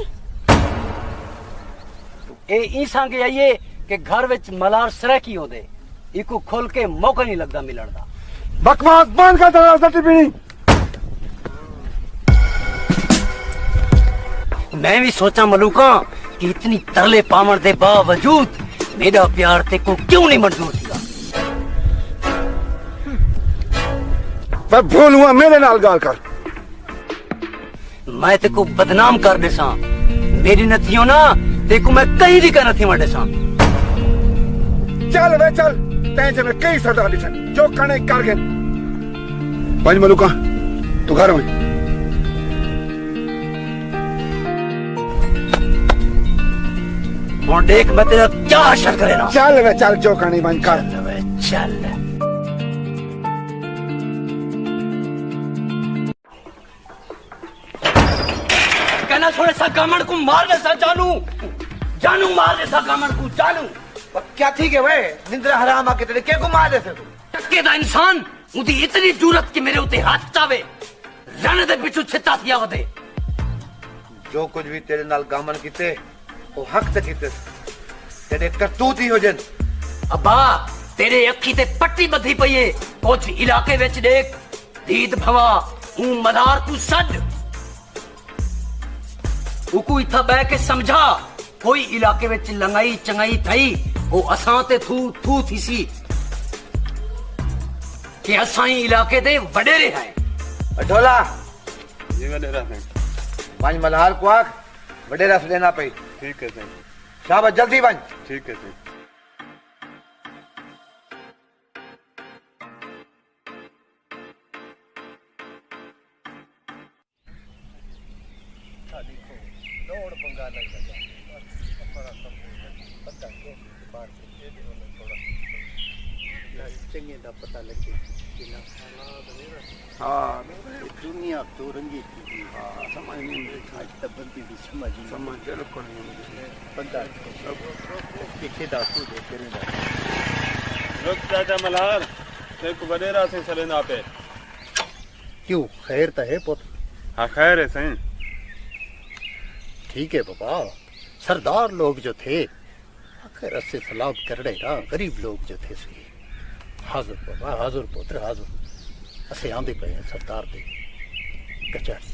ए ई सांगे आइए कि घर विच मलार सरकी होदे इको खोल के मौका नहीं लगदा मिलण दा। बकवास बंद कर दो सटी पीनी। मैं भी सोचा मलूका कि इतनी तरले पावण दे बावजूद मेरा प्यार ते को क्यों नहीं मंजूर थिया। पर भूल हुआ मेरे नाल गाल कर। मैं ते को बदनाम कर देसा मेरी नथियो ना ते को मैं कहीं भी कर नथी वंडे सा। चल वे चल तेरे में कई सरदार दिसन जो कने कर गए। पंज मलूका तू घर में और देख मैं तेरा क्या असर करे ना। चल वे चल जो कने बंद कर। चल वे चल। कहना छोड़े सा गामन को मार दे सा जानू जानू मार दे सा गामन को जानू। क्या ठीक है वे निंद्रा हराम आके तेरे के को मार दे तू। टक्के दा इंसान मुझे इतनी जरूरत कि मेरे उते हाथ चावे जाने दे पिछू छिता थिया होते। जो कुछ भी तेरे नाल गामन कीते वो हक ते कीते तेरे करतूत ही हो जन। अब्बा तेरे अखी ते पट्टी बधी पई है कुछ इलाके विच देख दीद भवा ऊ मदार तू सद उकू इथा बह के समझा कोई इलाके विच लंगाई चंगाई थई वो असां ते थू थू थी सी कि असां ही इलाके दे वडेरे हैं। ढोला जी वडेरा से पंज मल्हार को आख वडेरा से लेना पई। ठीक है सर। शाबाश जल्दी बन। ठीक है सर। चंगे दा पता लगे कि ना हाँ दुनिया तो रंगी थी। हाँ समझ नहीं आज तक बंदी दी समझ ही समझ चलो कौन है बंदा पीछे दा तू दे तेरे दा रुक चाचा मल्हार तेरे को वडेरा से सलेना पे। क्यों खैर तो है पुत्र? हाँ खैर है सही। ठीक है बाबा सरदार लोग जो थे आखिर से सलाम कर रहे ना गरीब लोग जो थे सही हाजुर बाबा हाजुर पुत्र हाजुर असे आंदे पे हैं सरदार दे कचहरी।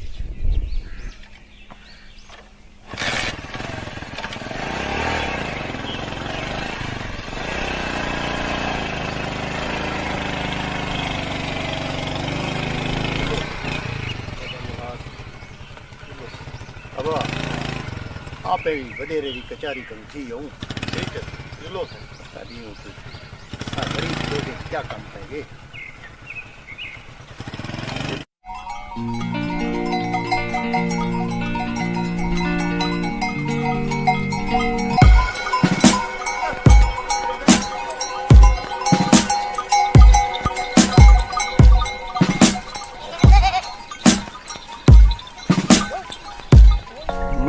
अब आप वडेरे की कचहरी करूँ थी हूँ। ठीक है चलो सर। शादियों से गरीब लोग क्या काम करेंगे?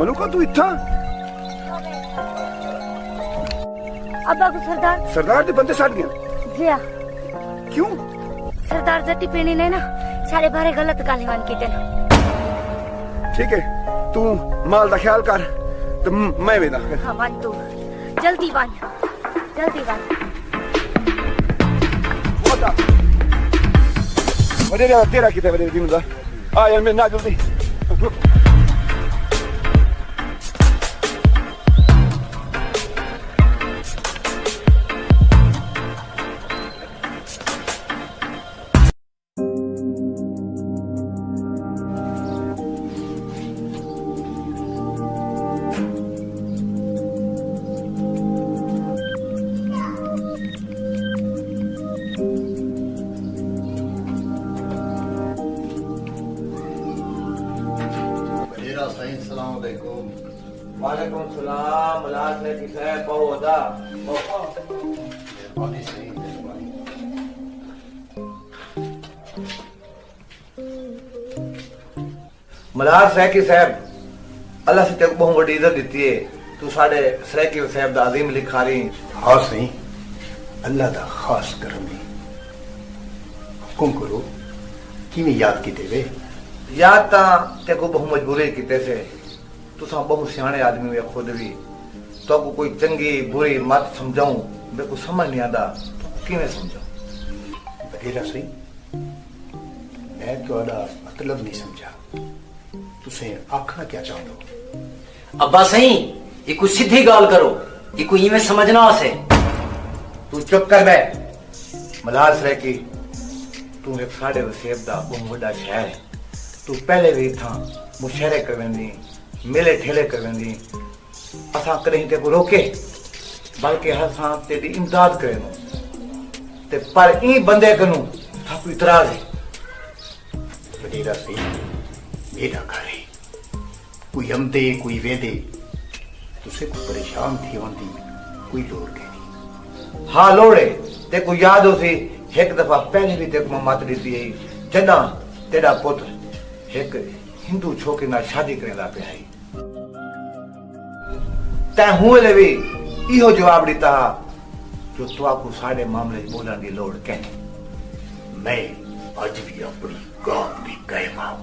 मलूका तू इत्था अब्बा को सरदार सरदार दे बंदे साथ गए जिया क्यों सरदार जट्टी पेनी ने ना सारे बारे गलत गालीवान की ना। ठीक है तू माल दा ख्याल कर तो मैं वेदा हाँ वन तू जल्दी वन जल्दी वन वडेरा तेरा किते वडेरा दिन दा आ यार मैं ना जल्दी वालेकुम सलाम मलाज ने की साहब बहुदा मलाज है की साहब अल्लाह से तेरे को बहुत बड़ी इज्जत दी है तू साडे सराकी साहब दा अजीम लिखारी हाँ सही अल्लाह दा खास करम है हुकुम करो किवें याद कीते वे याद ता तेरे को बहुत मजबूरी कीते से तुसा बहुत सियाने आदमी हुए खुद भी तो को कोई चंगी बुरी मत समझाऊं मेरे को समझ नहीं आता किवें समझाऊं बगेरा सही मैं थोड़ा मतलब नहीं समझा तुसे आखना क्या चाहते हो अब्बा सही ये कुछ सीधी गाल करो ये कोई इवें समझना से तू चुप कर बे मलाज रह की तू एक साडे वसेब दा बहुत बड़ा शहर है तू पहले भी था मुशहरे कर वेंदी मेले ठेले कर वेंदी असा कहीं ते को रोके बल्कि असा तेरी इमदाद करें ते पर ई बंदे कनु था कोई इतराज है बगेरा सही मेरा घर है कोई अमदे कोई वेदे तुसे को परेशान थी वंदी कोई लोड़ नहीं हाँ लोड़े ते को याद हो सी एक दफा पहले भी ते को मत दी है जदा तेरा पुत्र एक हिंदू छोकरी ना शादी करेला पे है तै हुए भी इहो जवाब दिता जो तुआको साडे मामले बोलने की लोड़ कहीं मैं आज भी अपनी गांव में कायम हूं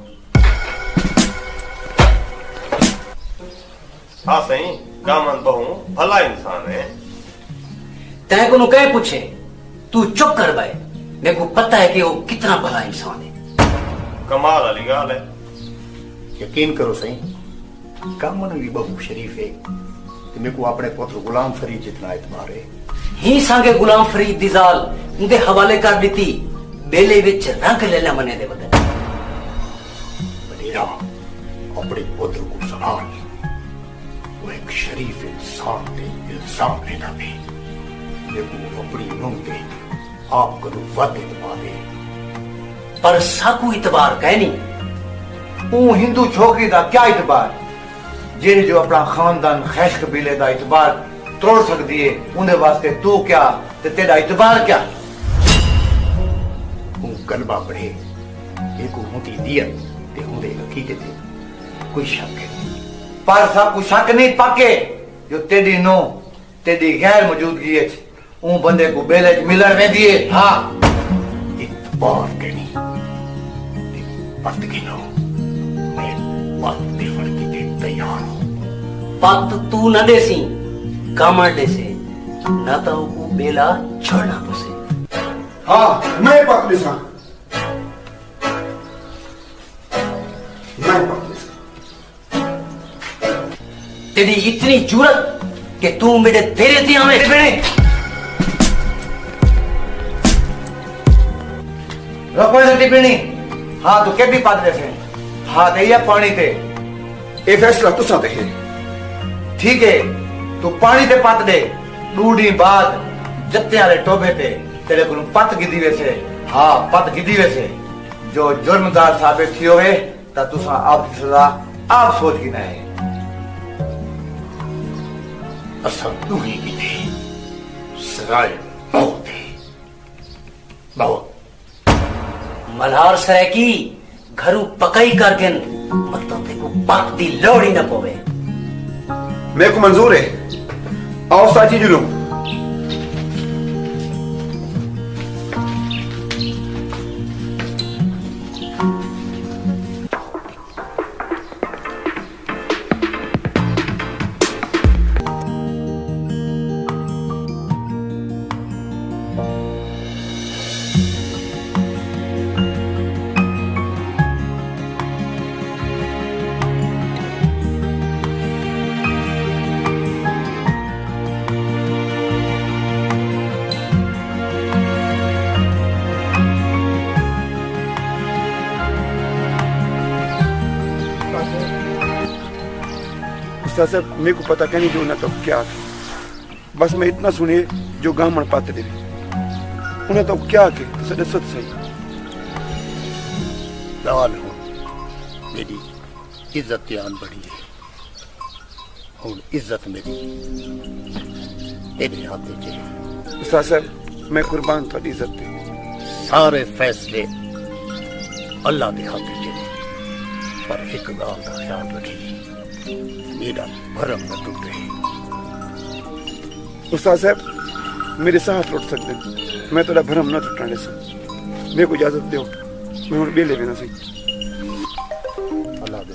हाँ सही कामन बहू भला इंसान है तय को कह पूछे तू चुप कर भाई मेरे को पता है कि वो कितना भला इंसान है कमाल वाली गाल है यकीन करो सही कामन भी बहु शरीफ है कि मेरे को अपने पुत्र गुलाम फरीद जितना एतबार है ही सांगे गुलाम फरीद दी जाल उनके हवाले कर दी बेले विच रंग लेला मने दे बदल बनेरा अपने पुत्र को संभाल वो एक शरीफ इंसान पे इल्जाम लेना भी मेरे को अपनी मुंह पे आप करो वत एतबार है पर साकू इतबार कहनी ऊ हिंदू छोकरी दा क्या इतबार जेड़ी जो अपना खानदान खैश कबीले दा इतबार तोड़ सकती है उनके वास्ते तू क्या ते तेरा इतबार क्या ऊ कलबा पढ़े एक उनकी दियत ते उनके अकीदे ते कोई शक नहीं पर सब कुछ शक नहीं पाके जो तेरी नो तेरी गैर मौजूदगी है ऊ बंदे को बेले च मिलन में दिए हाँ इतबार कहनी पत गिनो मैं पत देवन की ते तैयार हूं पत तू न देसी कामर देसे न तो को बेला छोड़ना पसे हाँ मैं पक देसा मैं पक देसा तेरी इतनी जुरत कि तू मेरे तेरे दिया में खड़े रखो इधर टिप्पणी हाँ तो के भी पाद देसे हाँ ते या पानी ते ये फैसला तुसा ते है ठीक है तू पानी ते पत दे डूडी बाद जत्ते वाले टोबे पे तेरे को पत गिदी वैसे हाँ पत गिदी वैसे जो जुर्मदार साबित थी होवे ता तुसा आप सजा आप सोच की ना है असल तू ही की थी सराय बहुत है बहुत मल्हार सराय की घरू पकाई करके मतलब ते को पक दी लोड़ी न पवे मेरे को मंजूर है। आओ साची जुलूम। साहब मेरे को पता कहनी जो ना तो क्या था, बस मैं इतना सुनिए जो गामण पाते दे उन्हें तो क्या के सद सत सही दाल हो मेरी इज्जत यान बड़ी है और इज्जत मेरी तेरे हाथ में चली। साहब मैं कुर्बान थोड़ी इज्जत पे सारे फैसले अल्लाह के हाथ में चले, पर एक गाल का ख्याल रखी मेरा भरम न टूटे। उस्ताद साहब मेरे साथ लौट सकते हैं, मैं थोड़ा भरम न टूटने से मेरे को इजाजत दो, मैं हूँ बेले बिना सही। अल्लाह दे।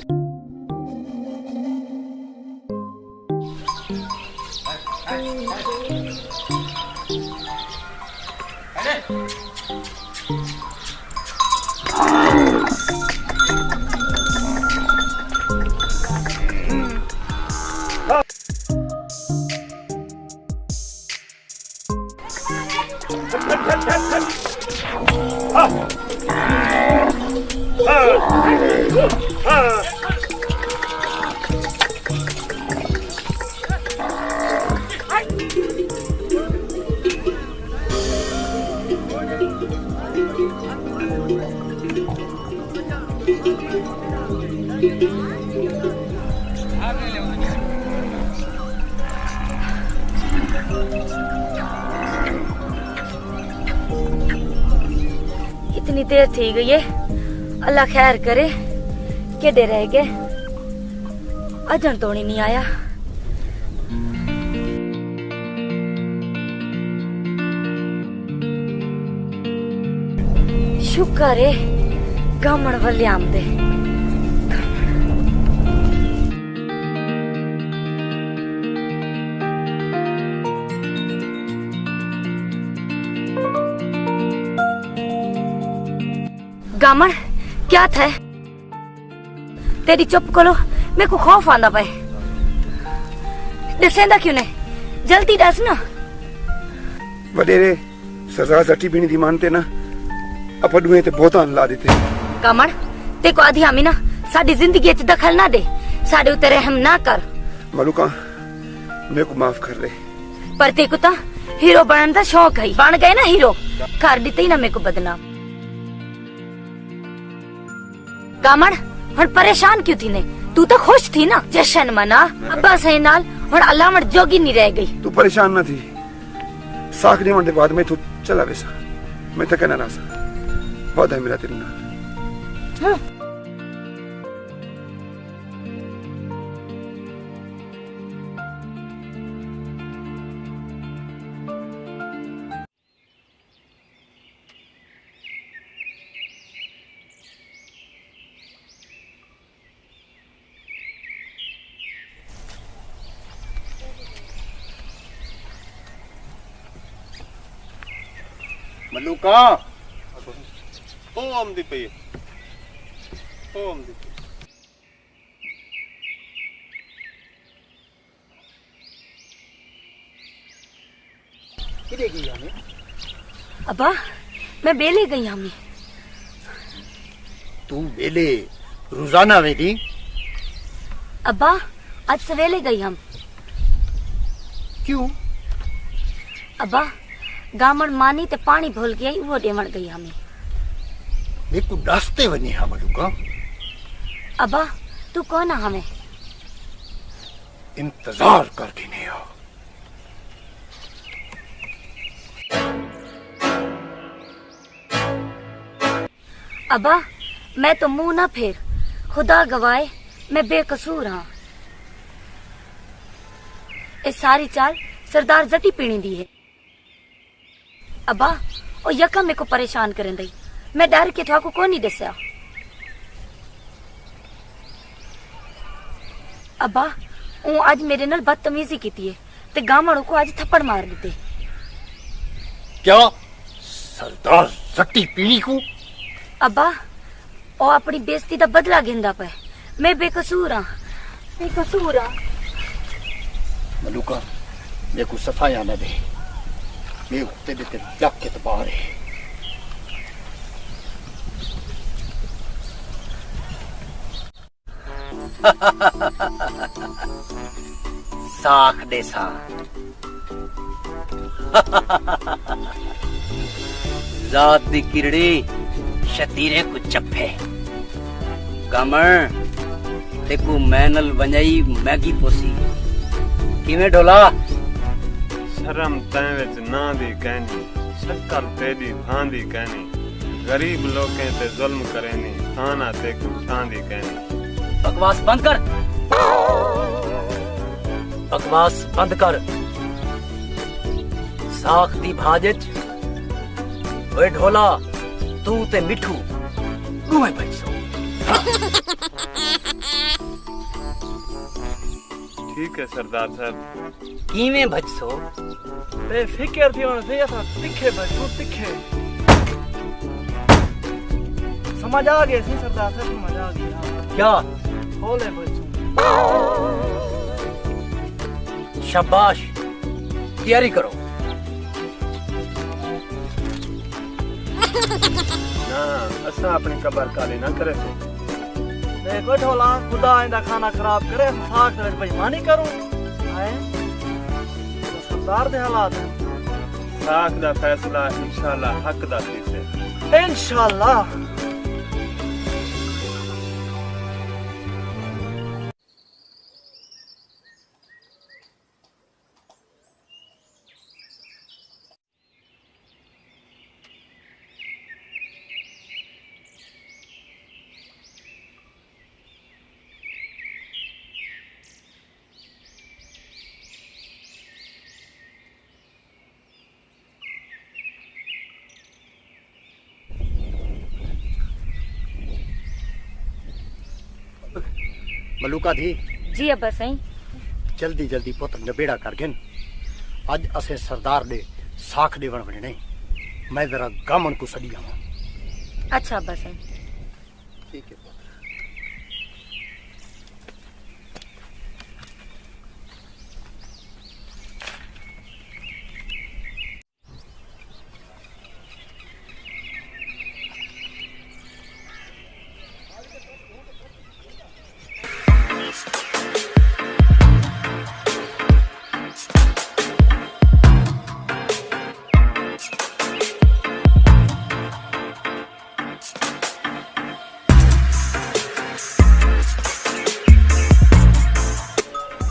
इतनी देर थी गई है, अल्लाह खैर करे। केडे रह गए, अजन तो नहीं आया। शुक्र है गामण वाले आमदे। गामण क्या था? तेरी चुप करो, मेरे को खौफ आंदा पे। दसेंदा क्यों ने? जल्दी दस ना। वडेरे सजा सटी भी नहीं मानते ना, अपडुए ते बहुतान ला देते। गामण ते को आधी आमी ना साडी जिंदगी च दखल ना दे, साडे उते रहम ना कर। मलुका मेरे को माफ कर दे। पर ते को ता हीरो बनन दा शौक है, बन गए ना हीरो, कर दिते ही ना मेरे को बदनाम। गामण हुण परेशान क्यों थी ने? तू तो खुश थी ना, जश्न मना अब्बा सही नाल, हुण अल्लाह जोगी नहीं रह गई। तू परेशान ना थी, साख नहीं दे बाद में तू चला वैसा मैं तो कहना रहा बहुत है मेरा तेरे नाल। मलूका ओ आमदी पे ओ आमदी किधर गई हमें? अब्बा मैं बेले गई हमी। तू बेले रोजाना वेदी? अब्बा आज सवेले गई हम। क्यों? अब्बा गामण मानी ते पानी भूल गई, वो देवण गई हमें। मेरे को दसते वने हा मलूका। अब्बा तू कौन है हमें? इंतजार करती नहीं हो। अब्बा मैं तो मुंह ना फेर, खुदा गवाए मैं बेकसूर हाँ। ये सारी चाल सरदार जटी पीनी दी है। अब्बा ओ यका मेरे को परेशान करें दई, मैं डर के थाको को नहीं दस्या। अब्बा ओ आज मेरे नाल बदतमीजी कीती है ते गामड़ों को आज थप्पड़ मार दिते। क्या सरदार जट्टी पीनी को? अब्बा ओ अपनी बेइज्जती दा बदला गिंदा पे। मैं बेकसूर हां, बेकसूर हां। मलूका मेरे को सफाया न दे, मैं उत्ते दे लग के तबार है। साख दे साख जात दी किरड़ी शतीरे को चप्पे गमर ते को मैनल वंजाई मैगी पोसी किवें ढोला? शर्म तैं विच ना दी कहनी, शक्कर तेरी थां दी कहनी, गरीब लोकें ते जुल्म करेनी, थाना ते को थां दी कहनी। बकवास बंद कर, बकवास बंद कर। साख दी भाजच ओए ढोला तू ते मिठू दोवें बचो। ठीक है सरदार साहब। किवें बचसो? बेफिक्र थी होने से ऐसा तिखे बचो तिखे। समझ आ गए सी सरदार साहब, समझ आ गया। क्या? होले बचो। शाबाश, तैयारी करो। ना असा अपनी कबर काली ना करे थे। देखो ढोला खुदा आइंदा खाना खराब करे, साख दे बेईमानी करूं हैं? तो सरदार दे हालात हैं। साख दा फैसला इंशाल्लाह हक दा थीसे। इंशाल्लाह। मलूका थी जी अब्बा सही। जल्दी जल्दी पुत्र नबेड़ा कर गन। अज असे सरदार दे साख देवन वने। मैं जरा गामन को सदी आवा। अच्छा अब्बा सही। ठीक है।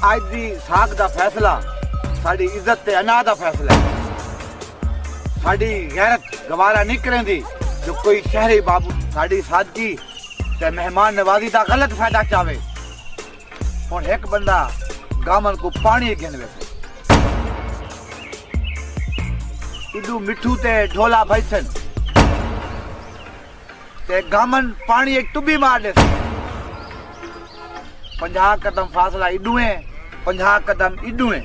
आज दी साख दा फैसला साड़ी इज्जत ते अना दा फैसला है। साड़ी गैरत गवारा नहीं करेंदी जो कोई शहरी बाबू साड़ी सादगी ते मेहमान नवाजी दा गलत फायदा चावे। हुण एक बंदा गामन को पानी गिन वैसे इदू मिठू ते ढोला भैसन ते गामन पानी एक टुबी मार दे। 50 कदम फासला इडू है, 50 कदम इडू है।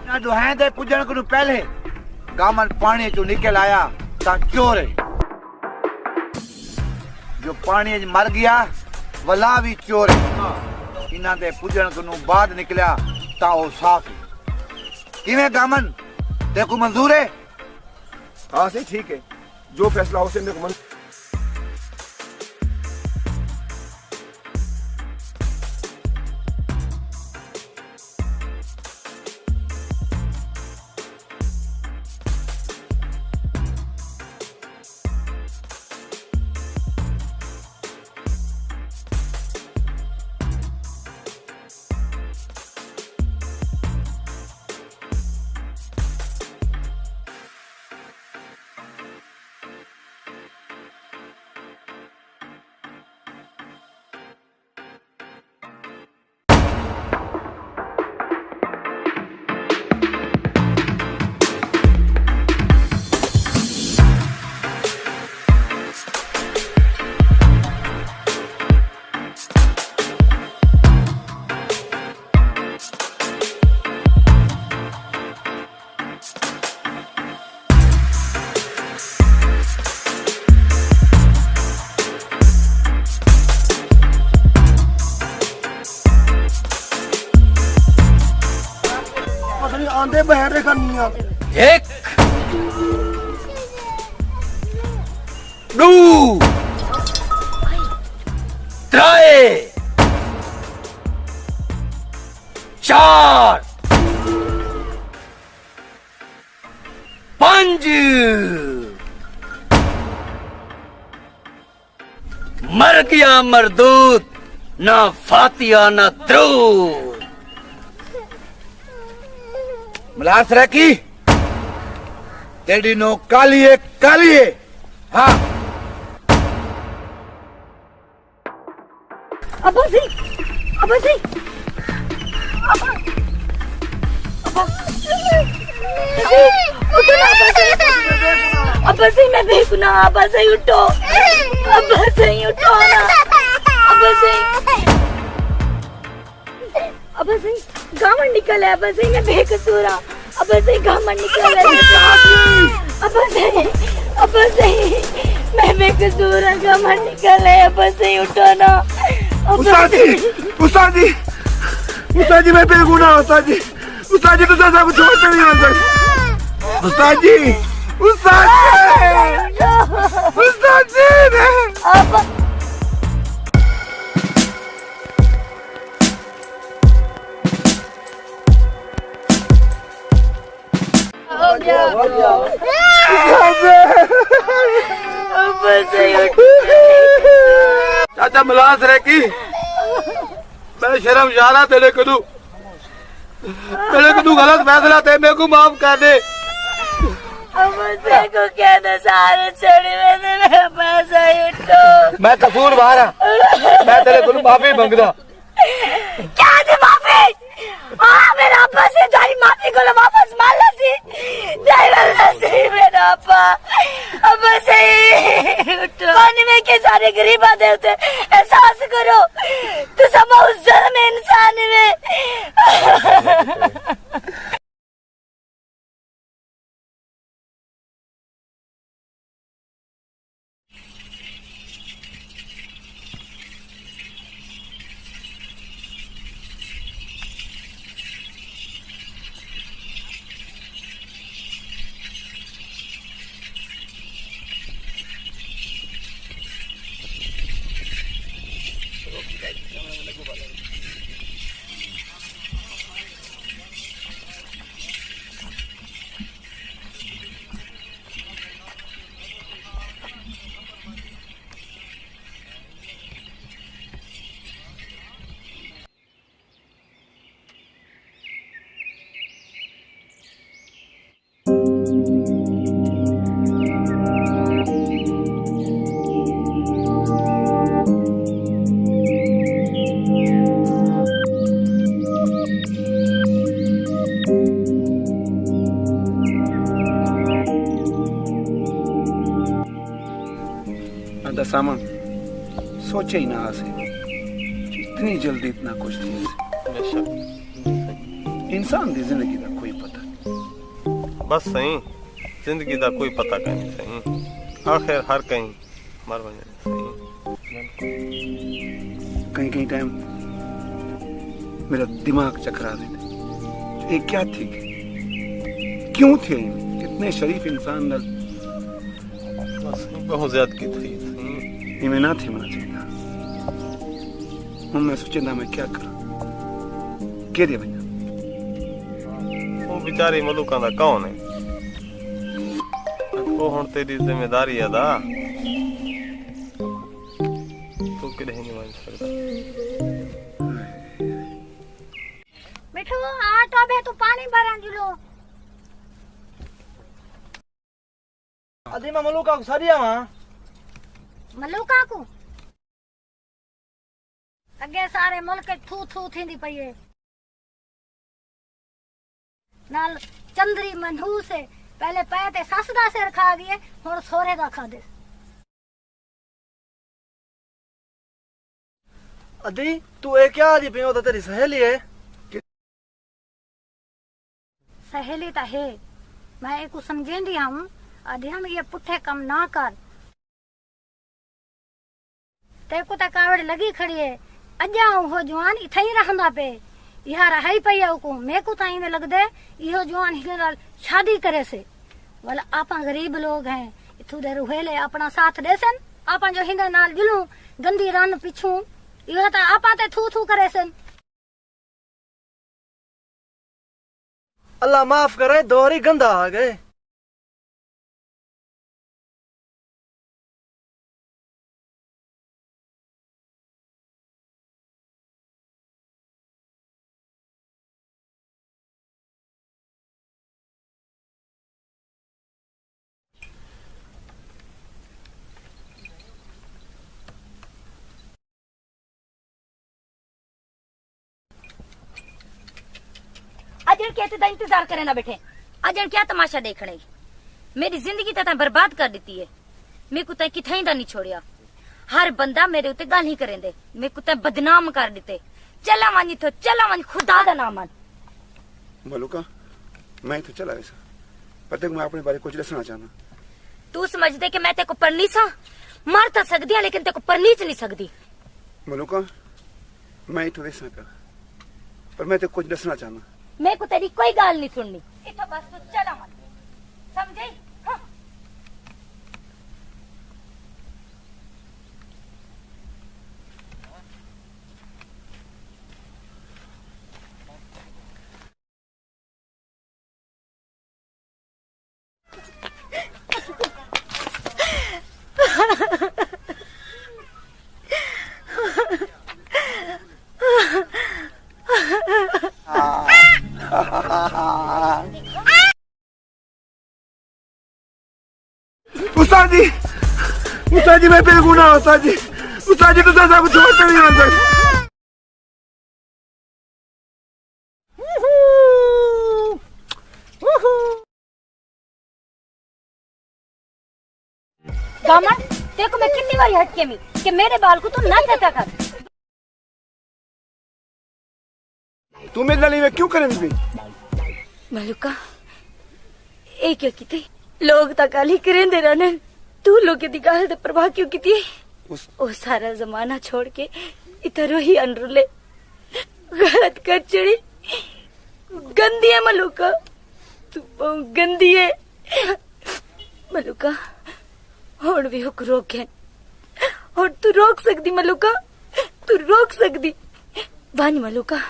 ना दुहां दे पुजण को पहले गामन पानी चो निकल आया ता चोर है। जो पानी च मर गया वला भी चोर है। इन्हां दे पुजण को बाद निकलिया ता ओ साफ है। किवें गामन देखो मंजूर है? हाँ सही ठीक है, जो फैसला हो से मेरे को मंजूर। करनिया। 1 2 3 4 5 मर गया मरदूत, ना फातिया ना द्रूद। मलास रखी तेरी नो काली है। हाँ अब्बा जी अब्बा जी मैं बेगुनाह। अब्बा जी उठो, अब्बा जी उठो ना। अब्बा जी गामन निकल है। अब्बा जी मैं बेकसूरा। अब्बा जी गामन निकल है। अब्बा जी मैं बेकसूरा, गामन निकल है। अब्बा जी उठो ना। उस्ताद जी मैं बेगुनाह। उस्ताद जी तो सब छोड़ते नहीं आ सकते। उस्ताद जी चाचा मलास रह की मैं शर्म जाना तेरे कदू गलत फैसला थे, मेरे को माफ कर दे। को कहना सारे छोड़ी में पैसा उठो। मैं कसूर बाहर मैं तेरे को माफी मंगदा। क्या दे माफी? मेरा अब्बा से जारी माफी को वापस मान लो सी। मेरा अब्बा से उठो। पानी में के सारे गरीब आते होते, एहसास करो तू सब उस जल्म इंसान में। सामान सोचे ही ना आसे इतनी जल्दी इतना कुछ थी। इंसान की जिंदगी का कोई पता बस सही जिंदगी का कोई पता कहीं सही आखिर हर कहीं मर वञे कहीं कहीं टाइम मेरा दिमाग चकरा देते। ये क्या थी, क्यों थे कितने शरीफ इंसान बस बहुत ज्यादा की थी इमें ना थी मना चाहिए। मैं सोचेंदा मैं क्या करा के दे बना वो बेचारी मलूका दा कौन है वो हुन तेरी जिम्मेदारी अदा तू किदे नहीं मान सकदा। मिठू आ टोबे तू पानी भरन जुलो। अदी मैं मलूका को सरिया वा मलूका को अगे सारे मुल्क थू थू थींदी पई है नाल चंद्री मनहूस है। पहले पै ते सस दा सिर खा गए हुन सोरे दा खा दे। अदी तू ए क्या आदि पियो तो तेरी सहेली है। सहेली ता है मैं एक समझेंदी हम अदी हम ये पुठे कम ना कर ते को ता कावड़ लगी खड़ी है अजा हो जवान इथे ही रहंदा पे यार है पैया को मैं को ताई में लग दे इहो जवान हिके नाल शादी करे से वाला आपा गरीब लोग हैं इथु देर हेले अपना साथ देसन आपा जो हिंगे नाल जुलू गंदी रन पिछू इहो ता आपा ते थू थू करे सन। अल्लाह माफ करे दोहरी गंदा आ गए। अजन कहते दा इंतजार करे ना बैठे अजन क्या तमाशा देखने मेरी जिंदगी तता बर्बाद कर दी है। मैं कुत्ते किथे दा नहीं छोड़िया हर बंदा मेरे उत्ते गाल ही करेंदे मैं कुत्ते बदनाम कर दिते। चला मानी तो चला मानी खुदा दा नाम मान मलूका मैं तो चला ऐसा पर देख मैं अपने बारे कुछ दसना चाहना। तू समझदे कि मैं तेको पढ़नी सा मार तो सकदी लेकिन तेको पढ़नी च नहीं सकदी। मलूका मैं तो ऐसा कर पर मैं तो कुछ दसना चाहना। मैं को तेरी कोई गाल नहीं सुननी इतो बस तू चला मन समझे। हाँ। उस्ताद जी मैं बेगुनाह उस्ताद जी तो सब छोड़ते नहीं आता। दामन देखो मैं कितनी बार हटके में कि मेरे बाल को तू ना कहता कर। तू मेरे लाली में क्यों करेंगी मलुका एक क्या की थी लोग तकाली करेंदे रहने तू लोग की गाल दे प्रवाह क्यों की थी ओ सारा जमाना छोड़ के इधर ही अनरुले गलत कर चढ़ी गंदी है मलुका तू बहुत गंदी है मलुका और भी हुक रोक है और तू रोक सकती मलुका तू रोक सकती बानी मलुका।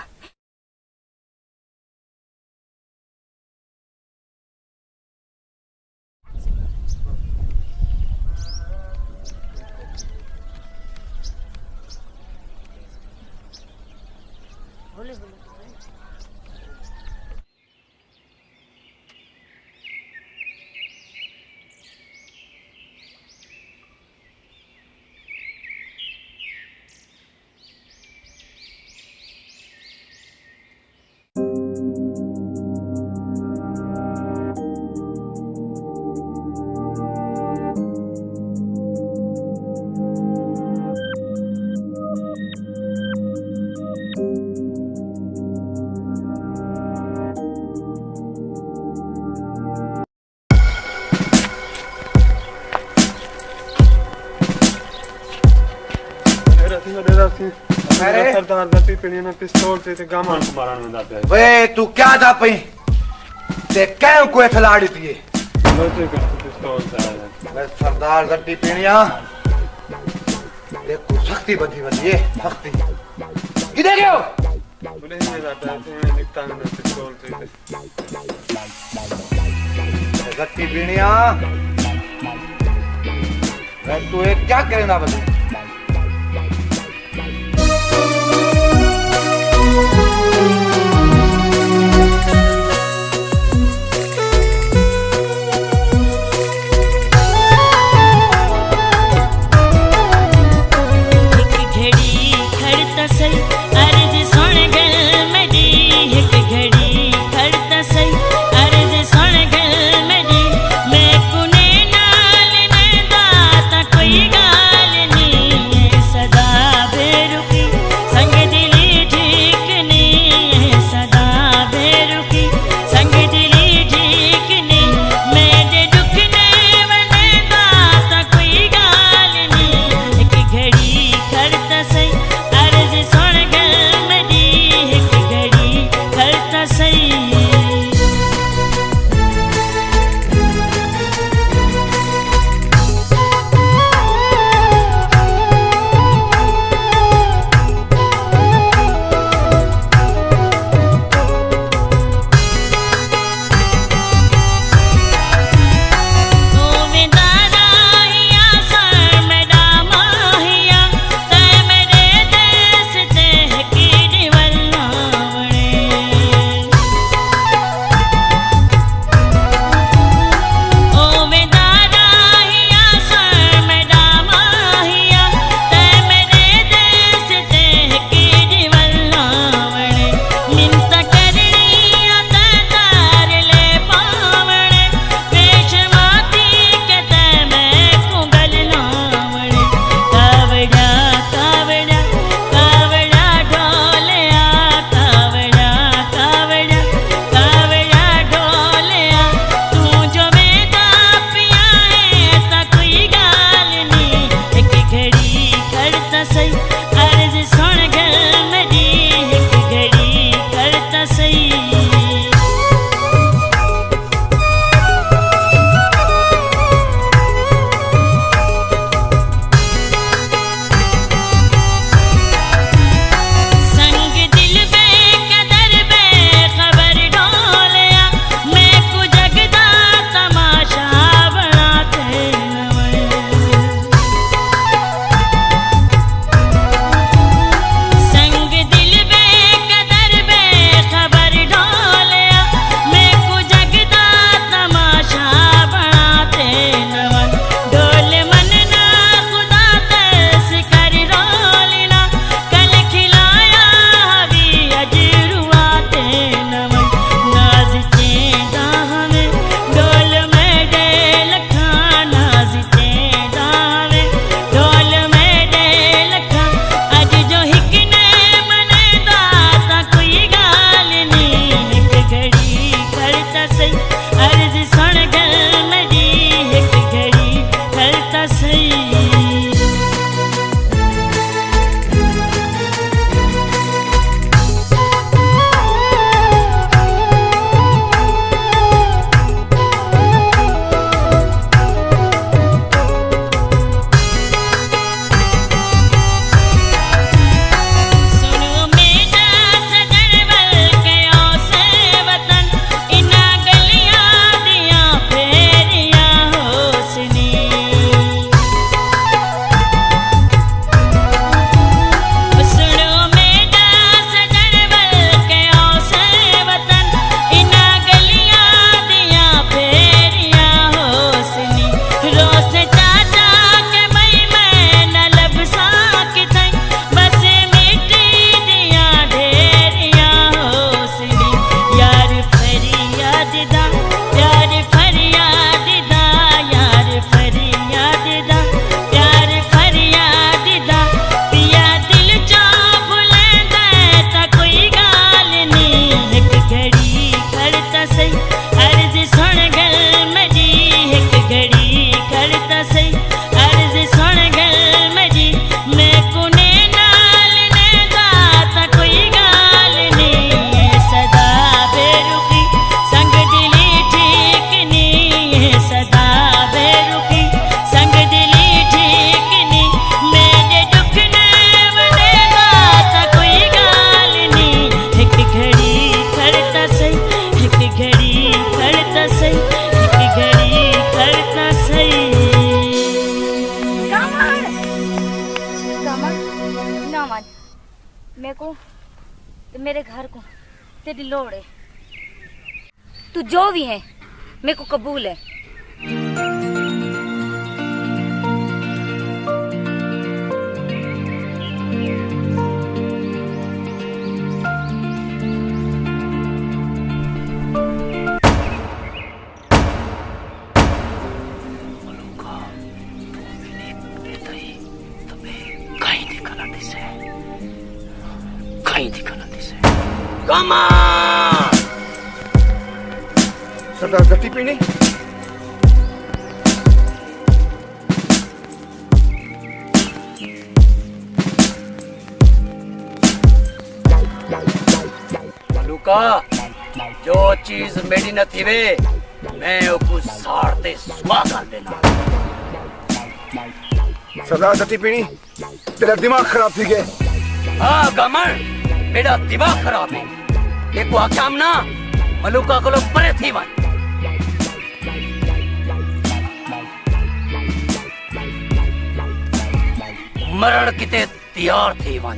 सरदार दत्ती पिणी ना पिस्तौल ते गामन को मारण में दाते वे तू क्या था पे ते क्यों कोई खिलाड़ी पिए लोटे का पिस्तौल से मैं सरदार दत्ती पिणिया देखो शक्ति बधी बधी है शक्ति किधर गयो बोले नहीं जाता है निकता है पिस्तौल से दत्ती पिणिया मैं तू एक क्या करेगा बता कोई गाल नहीं सही अर्ज सुन गल मेरी एक घड़ी करता सही मेरे को मेरे घर को तेरी लोड़ है। तू जो भी है मेरे को कबूल है। सरदार गति पीनी मलूका जो चीज मेरी न थी वे मैं उसको साड़ते सुहा कर देना। सरदार गति पीनी तेरा दिमाग खराब थी गए। हाँ गमन मेरा दिमाग खराब है। देखो आकाम ना मलूका को लोग परे थी वन मरण किते तैयार थी वन।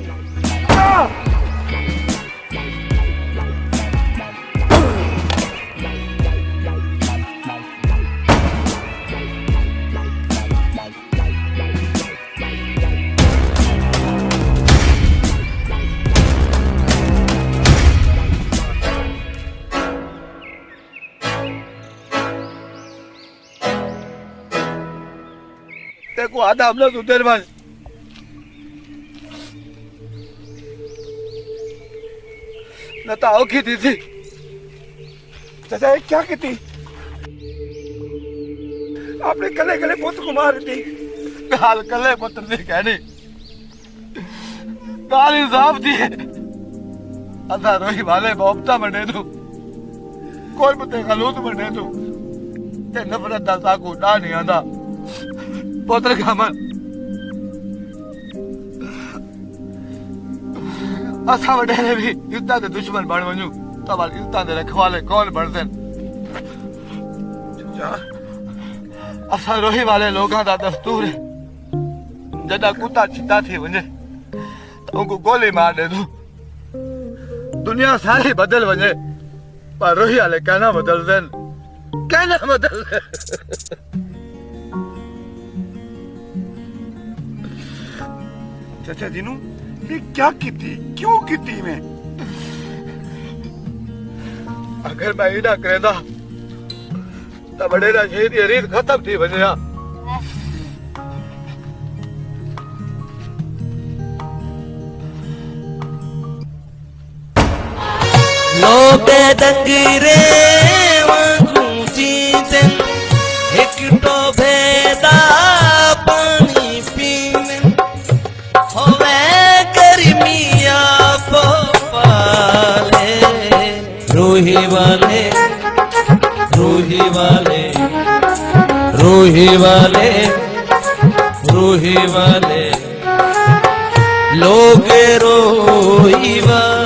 देखो आधा हमला उधर बस नताओ की थी चाचा क्या की थी आपने कले कले पुत्र को मार दी हाल कले पुत्र ने कहनी गाल इंसाफ दी असा रोही वाले मोहब्बता बने तू कोई मुझे गलूत बने तू ते नफरत दा साकू ना नहीं आंदा पुत्र खामन असा वडेरे भी युद्धा दे दुश्मन बन वणू तवाल युद्धा दे रखवाले कौन बनदन असा रोही वाले लोगां दा दस्तूर है जदा कुत्ता चिता थी वने तो उनको गोली मार दे तू दुनिया सारी बदल वने पर रोही वाले कहना बदल देन कहना बदल चाचा जी नू ये क्या कीती क्यों कीती मैं अगर मैं ये ना करेंदा तो बड़े ना शहीद ये रीत खत्म थी वने लोटे दंगरे वांगूची दिन एक टोभे दा पानी पीने होवे गर्मिया पाले रूही वाले रूही वाले रूही वाले रूही वाले लोग रोही वाले